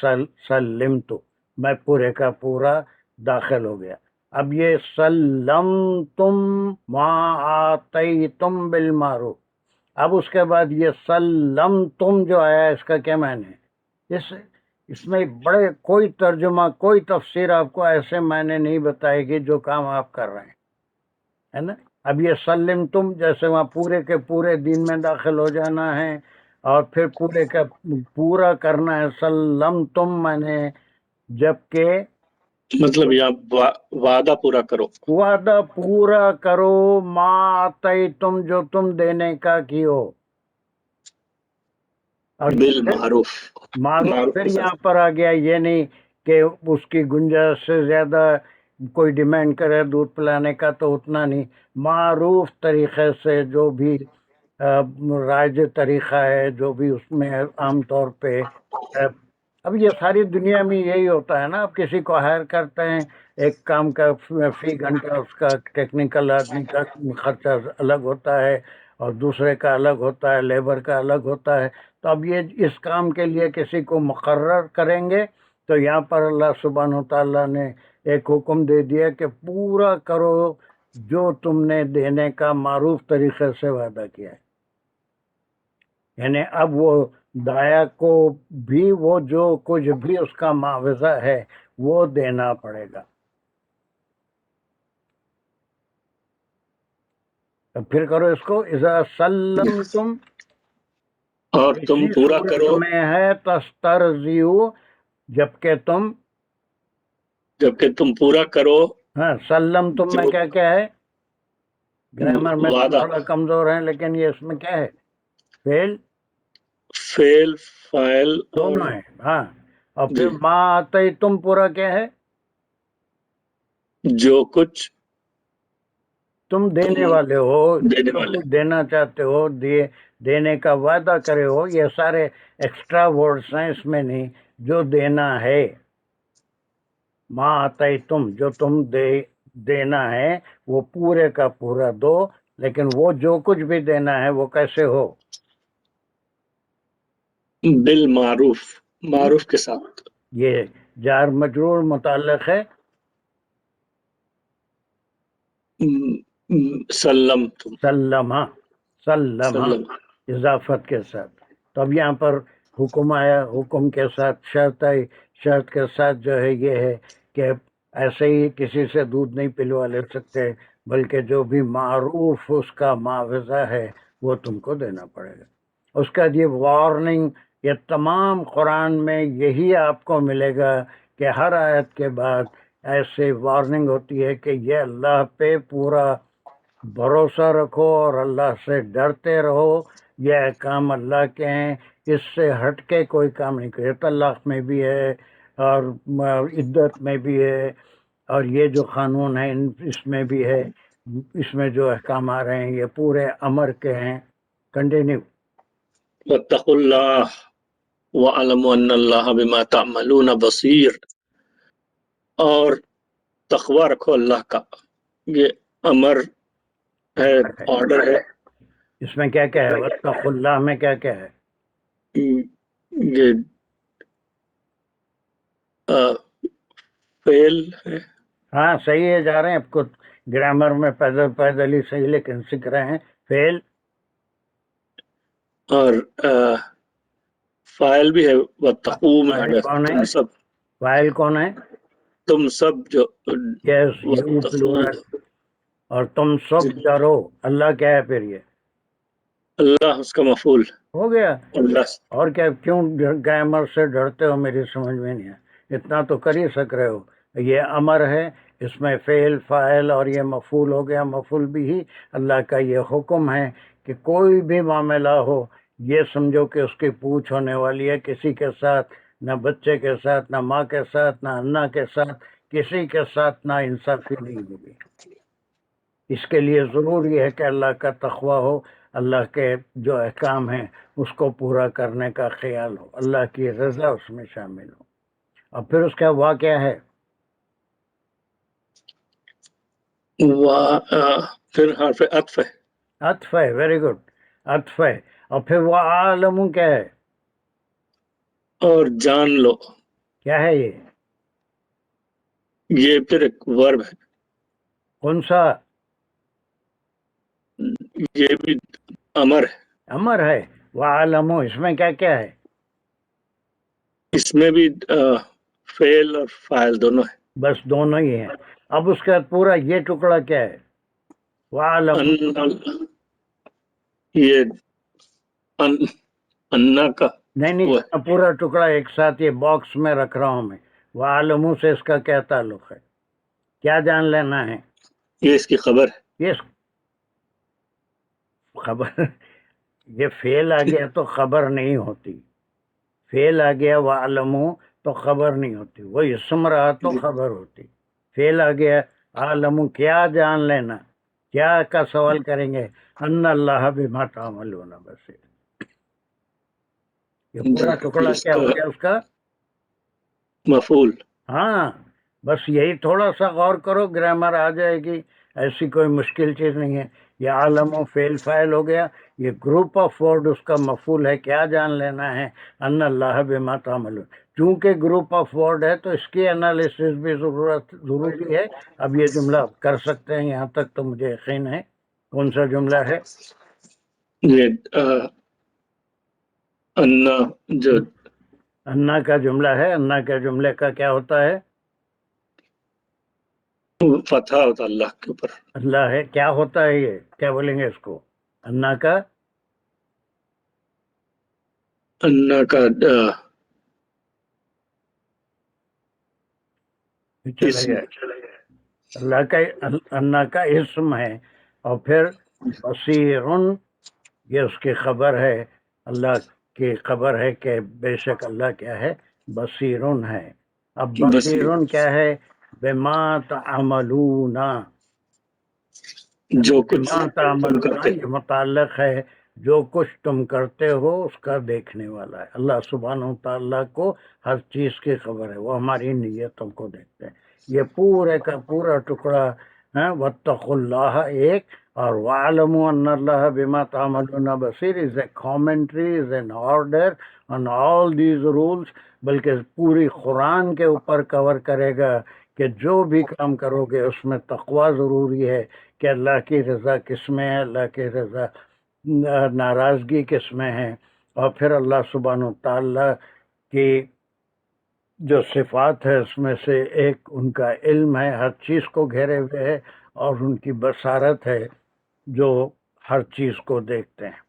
سلم تو میں پورے کا پورا داخل ہو گیا. اب یہ سلم تم ما آتیتم بالمعروف، اب اس کے بعد یہ سلم تم جو آیا اس کا کیا معنی ہے؟ اس میں بڑے کوئی ترجمہ کوئی تفسیر آپ کو ایسے معنی نہیں بتائے گی جو کام آپ کر رہے ہیں، ہے نا. اب یہ سلم تم جیسے وہاں پورے کے پورے دین میں داخل ہو جانا ہے اور پھر پورے کا پورا کرنا ہے. سلم تم معنی جبکہ مطلب یہاں وعدہ پورا کرو، وعدہ پورا کرو ما آتیتم جو تم دینے کا کیو. اور بالمعروف، معروف پھر کے ساتھ. یہاں پر آ گیا، یہ نہیں کہ اس کی گنجائش سے زیادہ کوئی ڈیمانڈ کرے دودھ پلانے کا تو اتنا نہیں، معروف طریقے سے جو بھی رائج طریقہ ہے جو بھی اس میں عام طور پہ اب یہ ساری دنیا میں یہی ہوتا ہے نا. آپ کسی کو ہائر کرتے ہیں ایک کام کا فی گھنٹہ اس کا ٹیکنیکل آدمی کا خرچہ الگ ہوتا ہے اور دوسرے کا الگ ہوتا ہے، لیبر کا الگ ہوتا ہے. تو اب یہ اس کام کے لیے کسی کو مقرر کریں گے تو یہاں پر اللہ سبحانہ وتعالیٰ نے ایک حکم دے دیا کہ پورا کرو جو تم نے دینے کا معروف طریقے سے وعدہ کیا ہے. یعنی اب وہ دایا کو بھی وہ جو کچھ بھی اس کا معاوضہ ہے وہ دینا پڑے گا. پھر کرو اس کو اذا سلمتم، اور تم پورا کرو میں ہے تسترزیو جبکہ تم پورا کرو. ہاں سلم تم میں کیا کیا ہے؟ گرامر میں وعدہ، تھوڑا کمزور ہیں لیکن یہ اس میں کیا ہے؟ فعل فاعل دونوں ہے. ہاں اور پھر ما آتے تم پورا کیا ہے؟ جو کچھ تم دینے والے ہو، دینے جو والے. کچھ دینا چاہتے ہو، دینے کا وعدہ کرے ہو. یہ سارے ایکسٹرا ورڈز ہیں اس میں نہیں، جو دینا ہے. ما آتے تم جو تم دینا ہے وہ پورے کا پورا دو، لیکن وہ جو کچھ بھی دینا ہے وہ کیسے ہو؟ بالمعروف، معروف کے ساتھ. یہ جار مجرور متعلق ہے سلم تم، سلم اضافت کے ساتھ. تو اب یہاں پر حکم آیا، حکم کے ساتھ شرط آئی، شرط کے ساتھ جو ہے یہ ہے کہ ایسے ہی کسی سے دودھ نہیں پلوا لے سکتے، بلکہ جو بھی معروف اس کا معاوضہ ہے وہ تم کو دینا پڑے گا. اس کا یہ وارننگ یہ تمام قرآن میں یہی آپ کو ملے گا کہ ہر آیت کے بعد ایسے وارننگ ہوتی ہے کہ یہ اللہ پہ پورا بھروسہ رکھو اور اللہ سے ڈرتے رہو. یہ احکام اللہ کے ہیں، اس سے ہٹ کے کوئی کام نہیں کرے. طلاق میں بھی ہے اور عدت میں بھی ہے، اور یہ جو قانون ہے اس میں بھی ہے. اس میں جو احکام آ رہے ہیں یہ پورے امر کے ہیں. کنٹینیو. واتقوا اللہ وَاعْلَمُوا أَنَّ اللَّهَ بِمَا تَعْمَلُونَ بَصِيرٌ، اور تقوی رکھو اللہ کا. یہ امر ہے، آرڈر ہے. اس میں کیا کیا ہے؟ واتقوا اللہ میں کیا کیا ہے؟ یہ فعل ہے. ہاں صحیح ہے، جا رہے ہیں آپ کو گرامر میں پیدل ہی صحیح لیکن سیکھ رہے ہیں. فعل اور فاعل بھی ہے. واتقوا میں آ گیا. کون ہے؟ تم سب، فاعل کون ہے؟ تم سب جو یس یو پلورل. اور تم سب ڈرو. اللہ کیا ہے پھر؟ یہ اللہ اس کا مفعول ہو گیا. اللہ. اور کیا؟ کیوں گرامر سے ڈرتے ہو؟ میری سمجھ میں نہیں ہے. اتنا تو کر ہی سک رہے ہو. یہ امر ہے، اس میں فعل فاعل اور یہ مفعول ہو گیا. مفعول بھی ہی اللہ کا یہ حکم ہے کہ کوئی بھی معاملہ ہو یہ سمجھو کہ اس کی پوچھ ہونے والی ہے. کسی کے ساتھ نہ بچے کے ساتھ، نہ ماں کے ساتھ، نہ انا کے ساتھ، کسی کے ساتھ نہ انصافی نہیں ہوگی. اس کے لیے ضروری ہے کہ اللہ کا تقوی ہو، اللہ کے جو احکام ہیں اس کو پورا کرنے کا خیال ہو، اللہ کی رضا اس میں شامل ہو. اور پھر اس کا واقعہ ہے پھر حرف عطف ہے. عطف ہے. ویری گڈ، عطف ہے. اور پھر وہ عالم کیا ہے؟ اور جان لو. کیا ہے یہ پھر ایک ورب ہے. کون سا؟ یہ بھی امر ہے. امر ہے. وَعَلَمُوا اس میں کیا کیا ہے؟ اس میں بھی فعل اور فاعل دونوں ہے. بس دونوں ہی ہیں. اب اس کا پورا یہ ٹکڑا کیا ہے؟ وَعَلَمُوا. یہ انا کا نہیں وہ ہے. پورا ٹکڑا ایک ساتھ یہ باکس میں رکھ رہا ہوں میں. وَعَلَمُوا سے اس کا کیا تعلق ہے؟ کیا جان لینا ہے؟ یہ اس کی خبر ہے. یہ خبر یہ فعل آ گیا تو خبر نہیں ہوتی. فعل آ گیا وَعَلَمُوا تو خبر نہیں ہوتی. وہ اسم رہا تو خبر ہوتی. فعل آ گیا عالم کیا جان لینا. کیا کا سوال کریں گے؟ ان اللہ بما تعملون بصیر. یہ پورا ٹکڑا کیا ہو گیا اس کا؟ مفعول. ہاں بس یہی تھوڑا سا غور کرو گرامر آ جائے گی. ایسی کوئی مشکل چیز نہیں ہے. یہ عالم و فعل فاعل ہو گیا. یہ گروپ آف ورڈ اس کا مفعول ہے. کیا جان لینا ہے؟ ان اللہ بما تعملون. چونکہ گروپ آف ورڈ ہے تو اس کی انالیسس بھی ضروری ہے. اب یہ جملہ کر سکتے ہیں یہاں تک تو مجھے یقین ہے. کون سا جملہ ہے؟ یہ انا جو انا کا جملہ ہے. انا کے جملے کا کیا ہوتا ہے؟ فتح ہوتا اللہ کے اوپر. اللہ ہے. کیا ہوتا ہے یہ؟ کیا بولیں گے اس کو؟ انا کا انا کا چلے گئے. اللہ کا انا کا اسم ہے. اور پھر بصیرن یہ اس کی خبر ہے. اللہ کی خبر ہے کہ بے شک اللہ کیا ہے؟ بصیرن ہے. اب بصیرن کیا ہے؟ بما تعملون. جو کچھ بما تم تعملون کرتے. یہ متعلق ہے جو کچھ تم کرتے ہو اس کا دیکھنے والا ہے. اللہ سبحانہ و تعالیٰ کو ہر چیز کی خبر ہے. وہ ہماری نیتوں کو دیکھتے ہیں. یہ پورے کا پورا ٹکڑا واتقوا اللہ ایک اور وَاعْلَمُوا أَنَّ اللَّهَ بِمَا تَعْمَلُونَ بَصِيرٌ is a commentary, is an order on all these rules. بلکہ پوری قرآن کے اوپر کور کرے گا کہ جو بھی کام کرو گے اس میں تقوی ضروری ہے کہ اللہ کی رضا کس میں ہے, اللہ کی رضا ناراضگی کس میں ہے. اور پھر اللہ سبحانہ تعالیٰ کی جو صفات ہے اس میں سے ایک ان کا علم ہے, ہر چیز کو گھیرے ہوئے ہے, اور ان کی بصارت ہے جو ہر چیز کو دیکھتے ہیں.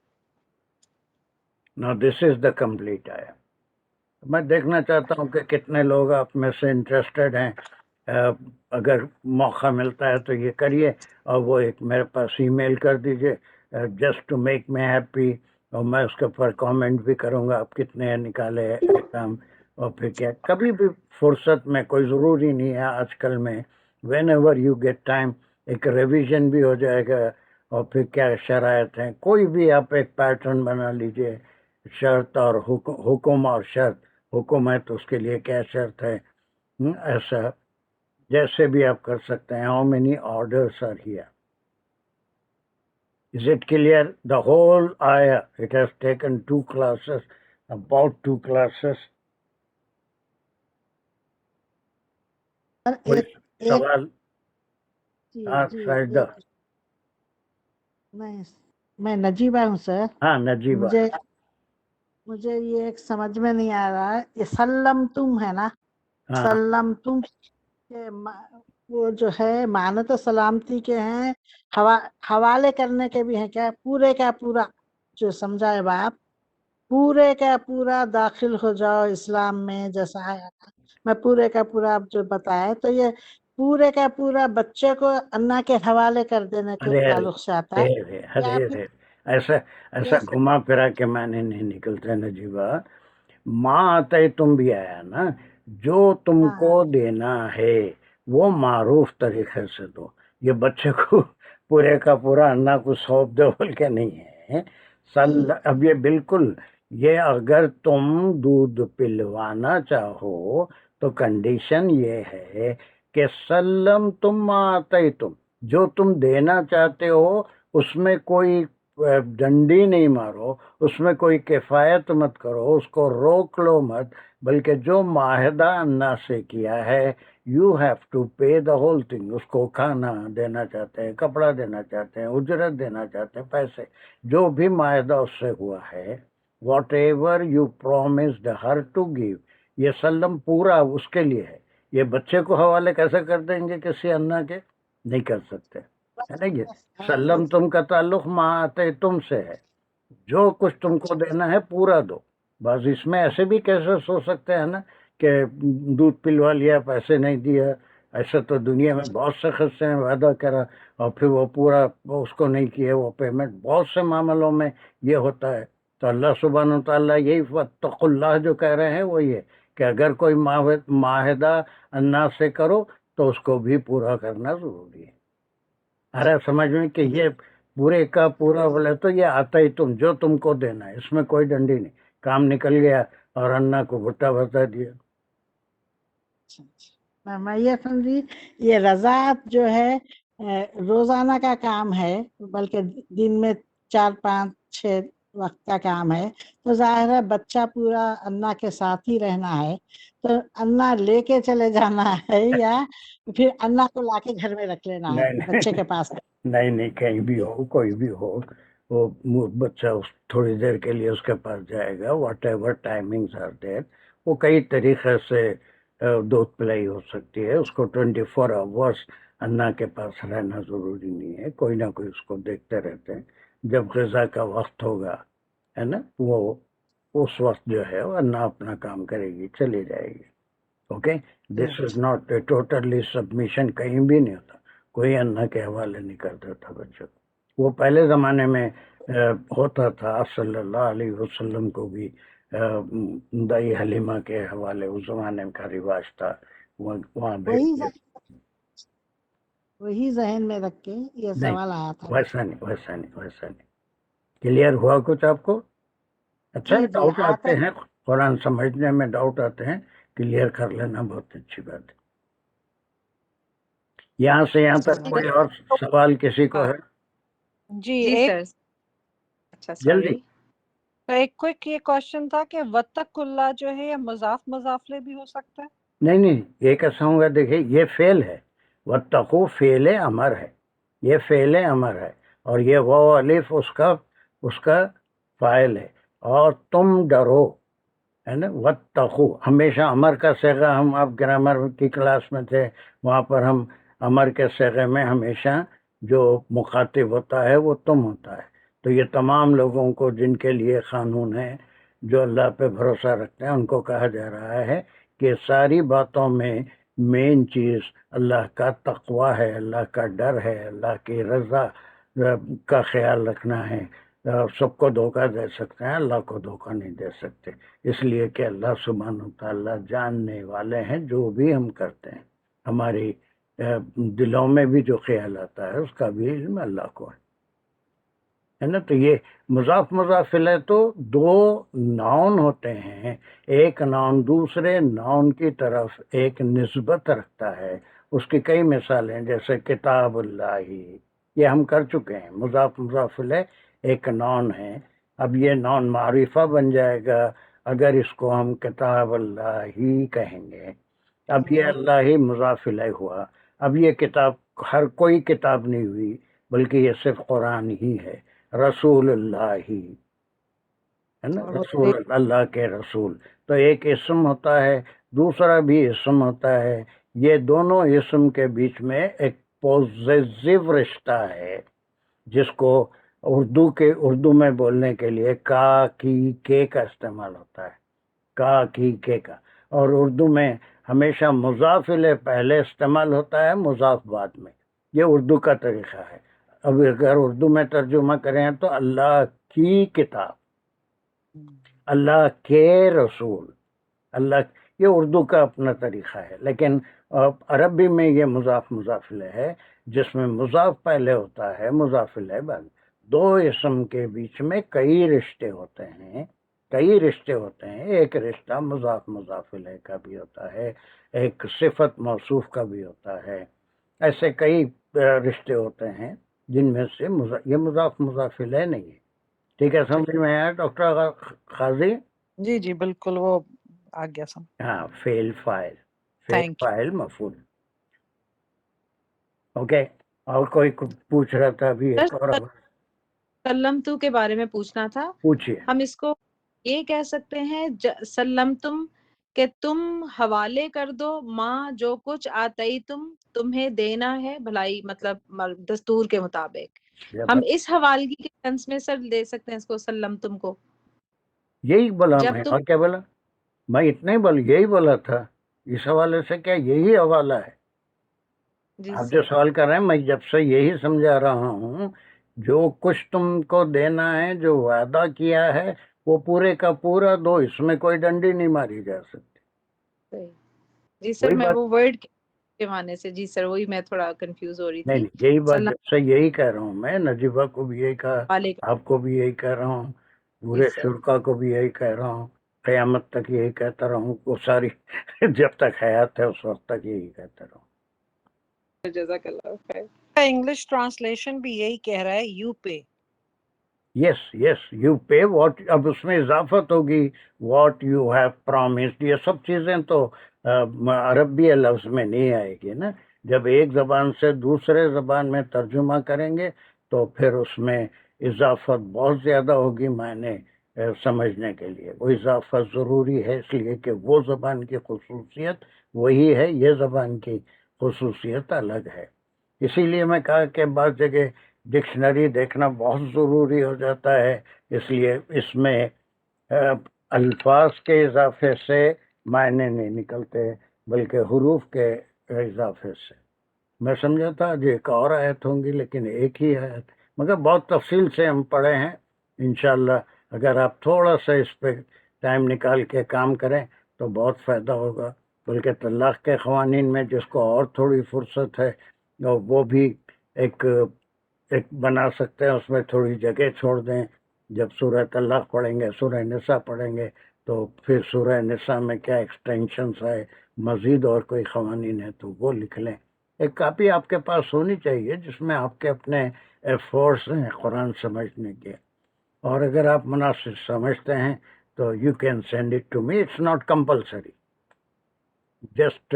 Now this is the complete آیا. میں دیکھنا چاہتا ہوں کہ کتنے لوگ آپ میں سے انٹرسٹڈ ہیں. اگر موقع ملتا ہے تو یہ کریے, اور وہ ایک میرے پاس ای میل کر دیجئے just to make me happy, اور میں اس کے اوپر کامنٹ بھی کروں گا آپ کتنے نکالے کام. اور پھر کیا کبھی بھی فرصت میں, کوئی ضروری نہیں ہے آج کل میں, whenever you get time ایک ریویژن بھی ہو جائے گا. اور پھر کیا شرائط ہیں, کوئی بھی آپ ایک پیٹرن بنا لیجئے. شرط اور حکم اور شرط. حکم ہے تو اس کے لیے کیا شرط ہے, ایسا جیسے بھی آپ کر سکتے ہیں. How many orders are here? Is it clear? The whole ayah, it has taken 2 classes, about 2 classes. کوئی سوال؟ ہاں سائدہ. میں نجیبہ ہوں سر. ہاں نجیبہ. مجھے یہ ایک سمجھ میں نہیں آ رہا ہے, یہ سلم تم ہے نا, سلم تم وہ جو ہے معنی تو سلامتی کے ہیں, حوالے کرنے کے بھی ہیں کیا؟ پورے کا پورا جو سمجھائے باپ, پورے کا پورا داخل ہو جاؤ اسلام میں جیسا آیا تھا. میں پورے کا پورا آپ جو بتایا تو یہ پورے کا پورا بچے کو اللہ کے حوالے کر دینے کے تعلق سے آتا ہے. ایسا گھما پھرا کے معنی نہیں نکلتے نجیبہ. ماں آتا ہے تم بھی آیا نا, جو تم کو دینا ہے وہ معروف طریقے سے دو. یہ بچے کو پورے کا پورا اللہ کو سونپ دو بول کے نہیں ہے. اب یہ بالکل, یہ اگر تم دودھ پلوانا چاہو تو کنڈیشن یہ ہے کہ سلم تم آتے تم, جو تم دینا چاہتے ہو اس میں کوئی ڈنڈی نہیں مارو، اس میں کوئی کفایت مت کرو، اس کو روک لو مت، بلکہ جو معاہدہ اللہ سے کیا ہے you have to pay the whole thing. اس کو کھانا دینا چاہتے ہیں، کپڑا دینا چاہتے ہیں، اجرت دینا چاہتے ہیں، پیسے، جو بھی معاہدہ اس سے ہوا ہے، whatever you promised her to give, یہ سلم پورا اس کے لیے ہے. یہ بچے کو حوالے کیسے کر دیں گے کسی اللہ کے؟ نہیں کر سکتے، ہے نا. یہ سلم تم کا تعلق ماں آتے تم سے ہے، جو کچھ تم کو دینا ہے پورا دو. بس اس میں ایسے بھی کیسز ہو سکتے ہیں نا کہ دودھ پلوا لیا، پیسے نہیں دیا. ایسا تو دنیا میں بہت سے قصے ہیں، وعدہ کرا اور پھر وہ پورا اس کو نہیں کیا وہ پیمنٹ. بہت سے معاملوں میں یہ ہوتا ہے. تو اللہ سبحانہ و تعالیٰ یہی واتقوا اللہ جو کہہ رہے ہیں وہ یہ کہ اگر کوئی معاہدہ اللہ سے کرو تو اس کو بھی پورا کرنا ضروری ہے. ارے سمجھ میں کہ یہ پورے کا پورا بولے تو یہ آتا ہی تم جو تم کو دینا ہے، اس میں کوئی ڈنڈی نہیں. کام نکل گیا اور اللہ کو بھٹا بتا دیا. میں یہ سمجھی یہ رضاعت جو ہے روزانہ کا کام ہے، بلکہ دن میں 4-5-6 وقت کا کام ہے. تو ظاہر ہے بچہ پورا اللہ کے ساتھ ہی رہنا ہے، تو اللہ لے کے چلے جانا ہے یا پھر اللہ کو لا کے گھر میں رکھ لینا ہے بچے کے پاس؟ نہیں، کہیں بھی ہو، کوئی بھی ہو، وہ بچہ تھوڑی دیر کے لیے اس کے پاس جائے گا. Whatever timings are there, وہ کئی طریقے سے دودھ پلائی ہو سکتی ہے. اس کو 24 آورس اللہ کے پاس رہنا ضروری نہیں ہے. کوئی نہ کوئی اس کو دیکھتے رہتے ہیں. جب غذا کا وقت ہوگا ہے نا، وہ اس وقت جو ہے وہ اللہ اپنا کام کرے گی، چلی جائے گی. Okay, this is not totally submission, کہیں بھی نہیں ہوتا. کوئی اللہ کے حوالے نہیں کر دیتا بچوں کو. وہ پہلے زمانے میں ہوتا تھا. صلی اللہ علیہ وسلم کو بھی دائی حلیمہ کے حوالے اس زمانے کا رواج تھا. وہاں وہی ذہن میں رکھ کے یہ سوال آیا تھا. ویسا نہیں. کلیئر ہوا کچھ آپ کو؟ اچھا، ڈاؤٹ آتے ہیں قرآن سمجھنے میں، ڈاؤٹ آتے ہیں، کلیئر کر لینا بہت اچھی بات ہے. یہاں سے یہاں تک کوئی اور سوال کسی کو ہے؟ جی سر. اچھا جلدی. سوری، ایک کوئک یہ کوشچن تھا کہ وتق اللہ جو ہے یہ مضاف لے بھی ہو سکتا ہے؟ نہیں، یہ کیسا ہوں گا؟ دیکھیں، یہ فعل ہے. واتقوا فعل امر ہے، یہ فعل امر ہے، اور یہ واو الف اس کا فاعل ہے. اور تم ڈرو، ہے نا. واتقوا ہمیشہ امر کا صیغہ، ہم آپ گرامر کی کلاس میں تھے، وہاں پر ہم امر کے صیغے میں ہمیشہ جو مخاطب ہوتا ہے وہ تم ہوتا ہے. تو یہ تمام لوگوں کو جن کے لیے قانون ہے، جو اللہ پہ بھروسہ رکھتے ہیں، ان کو کہا جا رہا ہے کہ ساری باتوں میں مین چیز اللہ کا تقوی ہے، اللہ کا ڈر ہے، اللہ کی رضا کا خیال رکھنا ہے. سب کو دھوکہ دے سکتے ہیں، اللہ کو دھوکہ نہیں دے سکتے، اس لیے کہ اللہ سبحانہ و تعالیٰ جاننے والے ہیں جو بھی ہم کرتے ہیں. ہماری دلوں میں بھی جو خیال آتا ہے اس کا بھی علم اللہ کو ہے نا. تو یہ مضاف الیہ تو دو ناؤن ہوتے ہیں، ایک ناؤن دوسرے ناؤن کی طرف ایک نسبت رکھتا ہے. اس کی کئی مثالیں، جیسے کتاب اللہ، یہ ہم کر چکے ہیں. مضاف الیہ ایک ناؤن ہے. اب یہ ناؤن معرفہ بن جائے گا اگر اس کو ہم کتاب اللہ ہی کہیں گے. اب یہ اللہ ہی مضاف الیہ ہوا. اب یہ کتاب ہر کوئی کتاب نہیں ہوئی، بلکہ یہ صرف قرآن ہی ہے. رسول اللہ ہی ہے نا، رسول اللہ کے رسول. تو ایک اسم ہوتا ہے، دوسرا بھی اسم ہوتا ہے. یہ دونوں اسم کے بیچ میں ایک پوزیٹیو رشتہ ہے، جس کو اردو میں بولنے کے لیے کا کی کے کا استعمال ہوتا ہے. کا کی کے کا. اور اردو میں ہمیشہ مضاف الیہ پہلے استعمال ہوتا ہے، مضاف بعد میں. یہ اردو کا طریقہ ہے. اب اگر اردو میں ترجمہ کریں تو اللہ کی کتاب، اللہ کے رسول، یہ اردو کا اپنا طریقہ ہے. لیکن عربی میں یہ مضاف الیہ ہے، جس میں مضاف پہلے ہوتا ہے، مضاف الیہ بعد. دو اسم کے بیچ میں کئی رشتے ہوتے ہیں. ایک رشتہ مضاف الیہ کا بھی ہوتا ہے، ایک صفت موصوف کا بھی ہوتا ہے. ایسے کئی رشتے ہوتے ہیں جن میں سے یہ مضاف مضاف الیہ نہیں ہے. ٹھیک ہے، سمجھ میں آیا ڈاکٹر قاضی؟ جی جی بالکل، وہ آ گیا سمجھ. ہاں، فعل فاعل، فعل تھینک یو. فاعل مفعول. اوکے، اور کوئی پوچھ رہا تھا ابھی ایک اور سلم تو کے بارے میں پوچھنا تھا. پوچھیے. ہم اس کو یہ کہہ سکتے ہیں سلم تم کہ تم حوالے کر دو ماں جو کچھ آتی تمہیں دینا ہے بھلائی، مطلب دستور کے مطابق. ہم اس حوالگی کے سینس میں سر دے سکتے ہیں اس کو سلم تم کو. یہی بولا جب میں، تم اور کیا بولا میں؟ اتنا ہی یہی بولا تھا. اس حوالے سے کیا یہی حوالہ ہے؟ جی آپ جو سر سوال کر رہے ہیں میں جب سے یہی سمجھا رہا ہوں، جو کچھ تم کو دینا ہے، جو وعدہ کیا ہے وہ پورے کا پورا دو، اس میں کوئی ڈنڈی نہیں ماری جا سکتی. صحیح. جی سر وہی میں بات وہ ورڈ کے معنی سے، جی سر وہی میں تھوڑا کنفیوز ہو رہی نہیں تھی. نہیں، یہی بات سلم جب سے یہی کہہ رہا ہوں میں، نجیبہ کو بھی یہی کہا، والے کا. آپ کو بھی یہی کہہ رہا ہوں، جی پورے سر شرکا کو بھی یہی کہہ رہا ہوں، قیامت تک یہی کہتا رہا ہوں. وہ ساری جب تک حیات ہے اس وقت تک یہی کہتا رہا ہوں. جزاک اللہ خیر. انگلش ٹرانسلیشن بھی یہی کہہ رہا ہے، you pay. Yes yes, you pay what. اب اس میں اضافت ہوگی، واٹ یو ہیو پرومسڈ. یہ سب چیزیں تو عربی لفظ میں نہیں آئے گی نا. جب ایک زبان سے دوسرے زبان میں ترجمہ کریں گے تو پھر اس میں اضافت بہت زیادہ ہوگی معنی سمجھنے کے لیے. وہ اضافت ضروری ہے اس لیے کہ وہ زبان کی خصوصیت وہی ہے، یہ زبان کی خصوصیت الگ ہے. اسی لیے میں کہا کہ بعض جگہ ڈکشنری دیکھنا بہت ضروری ہو جاتا ہے. اس لیے اس میں الفاظ کے اضافے سے معنی نہیں نکلتے بلکہ حروف کے اضافے سے. میں سمجھا تھا جو ایک اور آیت ہوں گی لیکن ایک ہی آیت، مگر بہت تفصیل سے ہم پڑھے ہیں. انشاءاللہ اگر آپ تھوڑا سا اس پہ ٹائم نکال کے کام کریں تو بہت فائدہ ہوگا. بلکہ طلاق کے قوانین میں جس کو اور تھوڑی فرصت ہے وہ بھی ایک بنا سکتے ہیں، اس میں تھوڑی جگہ چھوڑ دیں. جب سورہ طلاق پڑھیں گے، سورہ نساء پڑھیں گے تو پھر سورہ نساء میں کیا ایکسٹینشنز ہے، مزید اور کوئی قوانین ہے تو وہ لکھ لیں. ایک کاپی آپ کے پاس ہونی چاہیے جس میں آپ کے اپنے ایفورٹس ہیں قرآن سمجھنے کے. اور اگر آپ مناسب سمجھتے ہیں تو you can send it to me. It's not compulsory. Just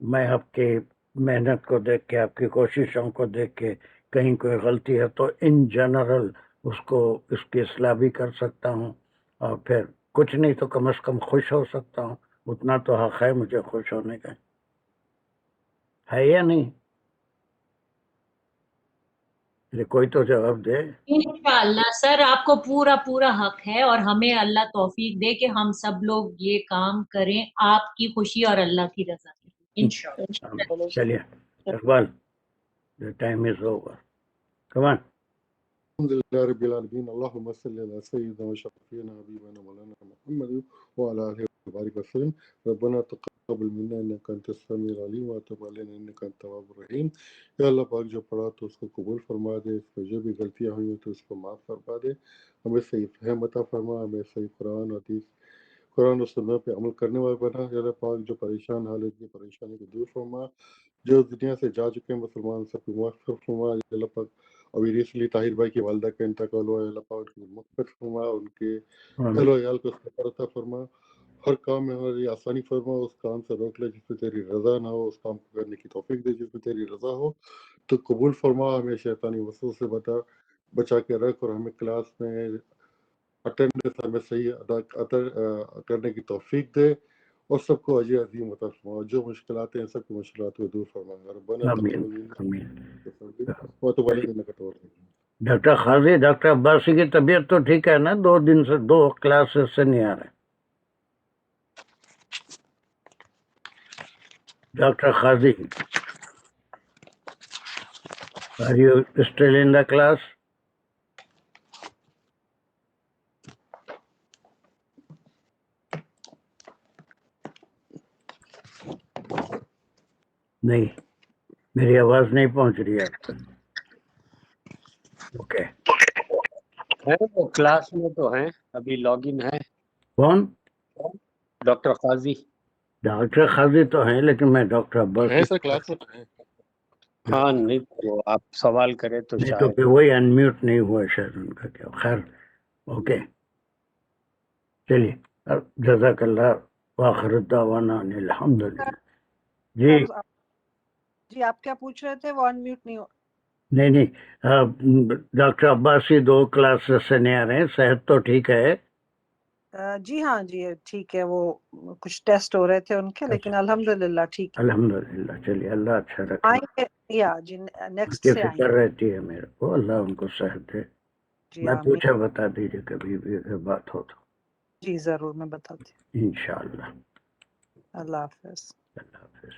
میں آپ کی محنت کو دیکھ کے، آپ کی کوششوں کو دیکھ کے کہیں کوئی غلطی ہے تو ان جنرل اس کی اصلاح بھی کر سکتا ہوں. اور پھر کچھ نہیں تو کم از کم خوش ہو سکتا ہوں. اتنا تو حق ہے مجھے خوش ہونے کا، ہے یا نہیں؟ کوئی تو جواب دے. انشاءاللہ سر آپ کو پورا پورا حق ہے، اور ہمیں اللہ توفیق دے کہ ہم سب لوگ یہ کام کریں آپ کی خوشی اور اللہ کی رضا کے لیے انشاءاللہ. چلیے Iqbal, the time is over. Come on. الحمد لله رب العالمين. اللهم صل على سيدنا وشفيعنا حبيبنا مولانا محمد وعلى اله وبارك وسلم. ربنا تقبل منا انك انت السميع العليم وتب علينا انك انت التواب الرحيم. یا اللہ پاک جو پڑھا تو اس کو قبول فرما دے، اس میں جو بھی غلطیاں ہوئی تو اس کو معاف فرما دے. ہمیں صحیح فہم عطا فرما، ہمیں صحیح قرآن و سنت پہ عمل کرنے والے بنا. یا اللہ پاک جو پریشان حالت کی پریشانی کو دور فرما، جو دنیا سے جا چکے ہیں مسلمان سب کو مغفرت فرما. یا اللہ پاک ابھی ریسنٹلی طاہر بھائی کی والدہ کا انتقال ہوا ہے، اللہ پاک کی مغفرت فرما، ان کے اہل و عیال کو استغفار عطا فرما. ہر کام میں ہماری آسانی فرما، اس کام سے روک لے جس میں تیری رضا نہ ہو، اس کام کو کرنے کی توفیق دے جس میں تیری رضا ہو تو قبول فرما. ہمیں شیطانی وسوسے سے بچا کے رکھ، اور ہمیں کلاس میں اٹینڈنس ہمیں صحیح ادا کرنے کی توفیق دے، اور سب کو اجر عظیم عطا فرما. جو مشکلات ہیں سب کی مشکلات کو دور فرما. ربنا تقبل منا وتب علینا انک انت التواب الرحیم. ڈاکٹر قاضی، ڈاکٹر عباسی کی طبیعت تو ٹھیک ہے نا؟ 2 دن سے 2 کلاسز سے نہیں آ رہے. Doctor Qazi, are you still in the class? نہیں، میری آواز نہیں پہنچ رہی ہے آپ تک. اوکے، وہ کلاس میں تو ہیں، ابھی لاگ ان ہے. کون؟ ڈاکٹر قاضی. ڈاکٹر قاضی تو ہیں لیکن میں ڈاکٹر عباسی سر کلاس میں ہیں. ہاں نہیں تو آپ سوال کرے تو نہیں تو شاید پھر وہی انمیوٹ نہیں ہوا شاید ان کا کیا. خیر اوکے چلیے جزاک اللہ وآخر الدعوانا ان الحمدللہ. جی جی آپ کیا پوچھ رہے تھے؟ وہ انمیوٹ نہیں ہو. نہیں ڈاکٹر عباسی 2 کلاسز سے نہیں آ رہے ہیں. صحت تو ٹھیک ہے؟ جی ہاں جی ٹھیک ہے، وہ کچھ ٹیسٹ ہو رہے تھے ان کے، لیکن الحمدللہ ٹھیک ہے. الحمدللہ. چلیے اللہ اچھا رکھے. آئیں گے یا جی ان نیکسٹ کی سے آئیں فکر گے. رہتی ہے میرے کو. اللہ ان کو صحت دے. جی میں آمین. پوچھا بتا دیجیے کبھی بھی اگر بات ہو تو. جی ضرور میں بتاتی انشاءاللہ. ہوں. اللہ حافظ. اللہ حافظ.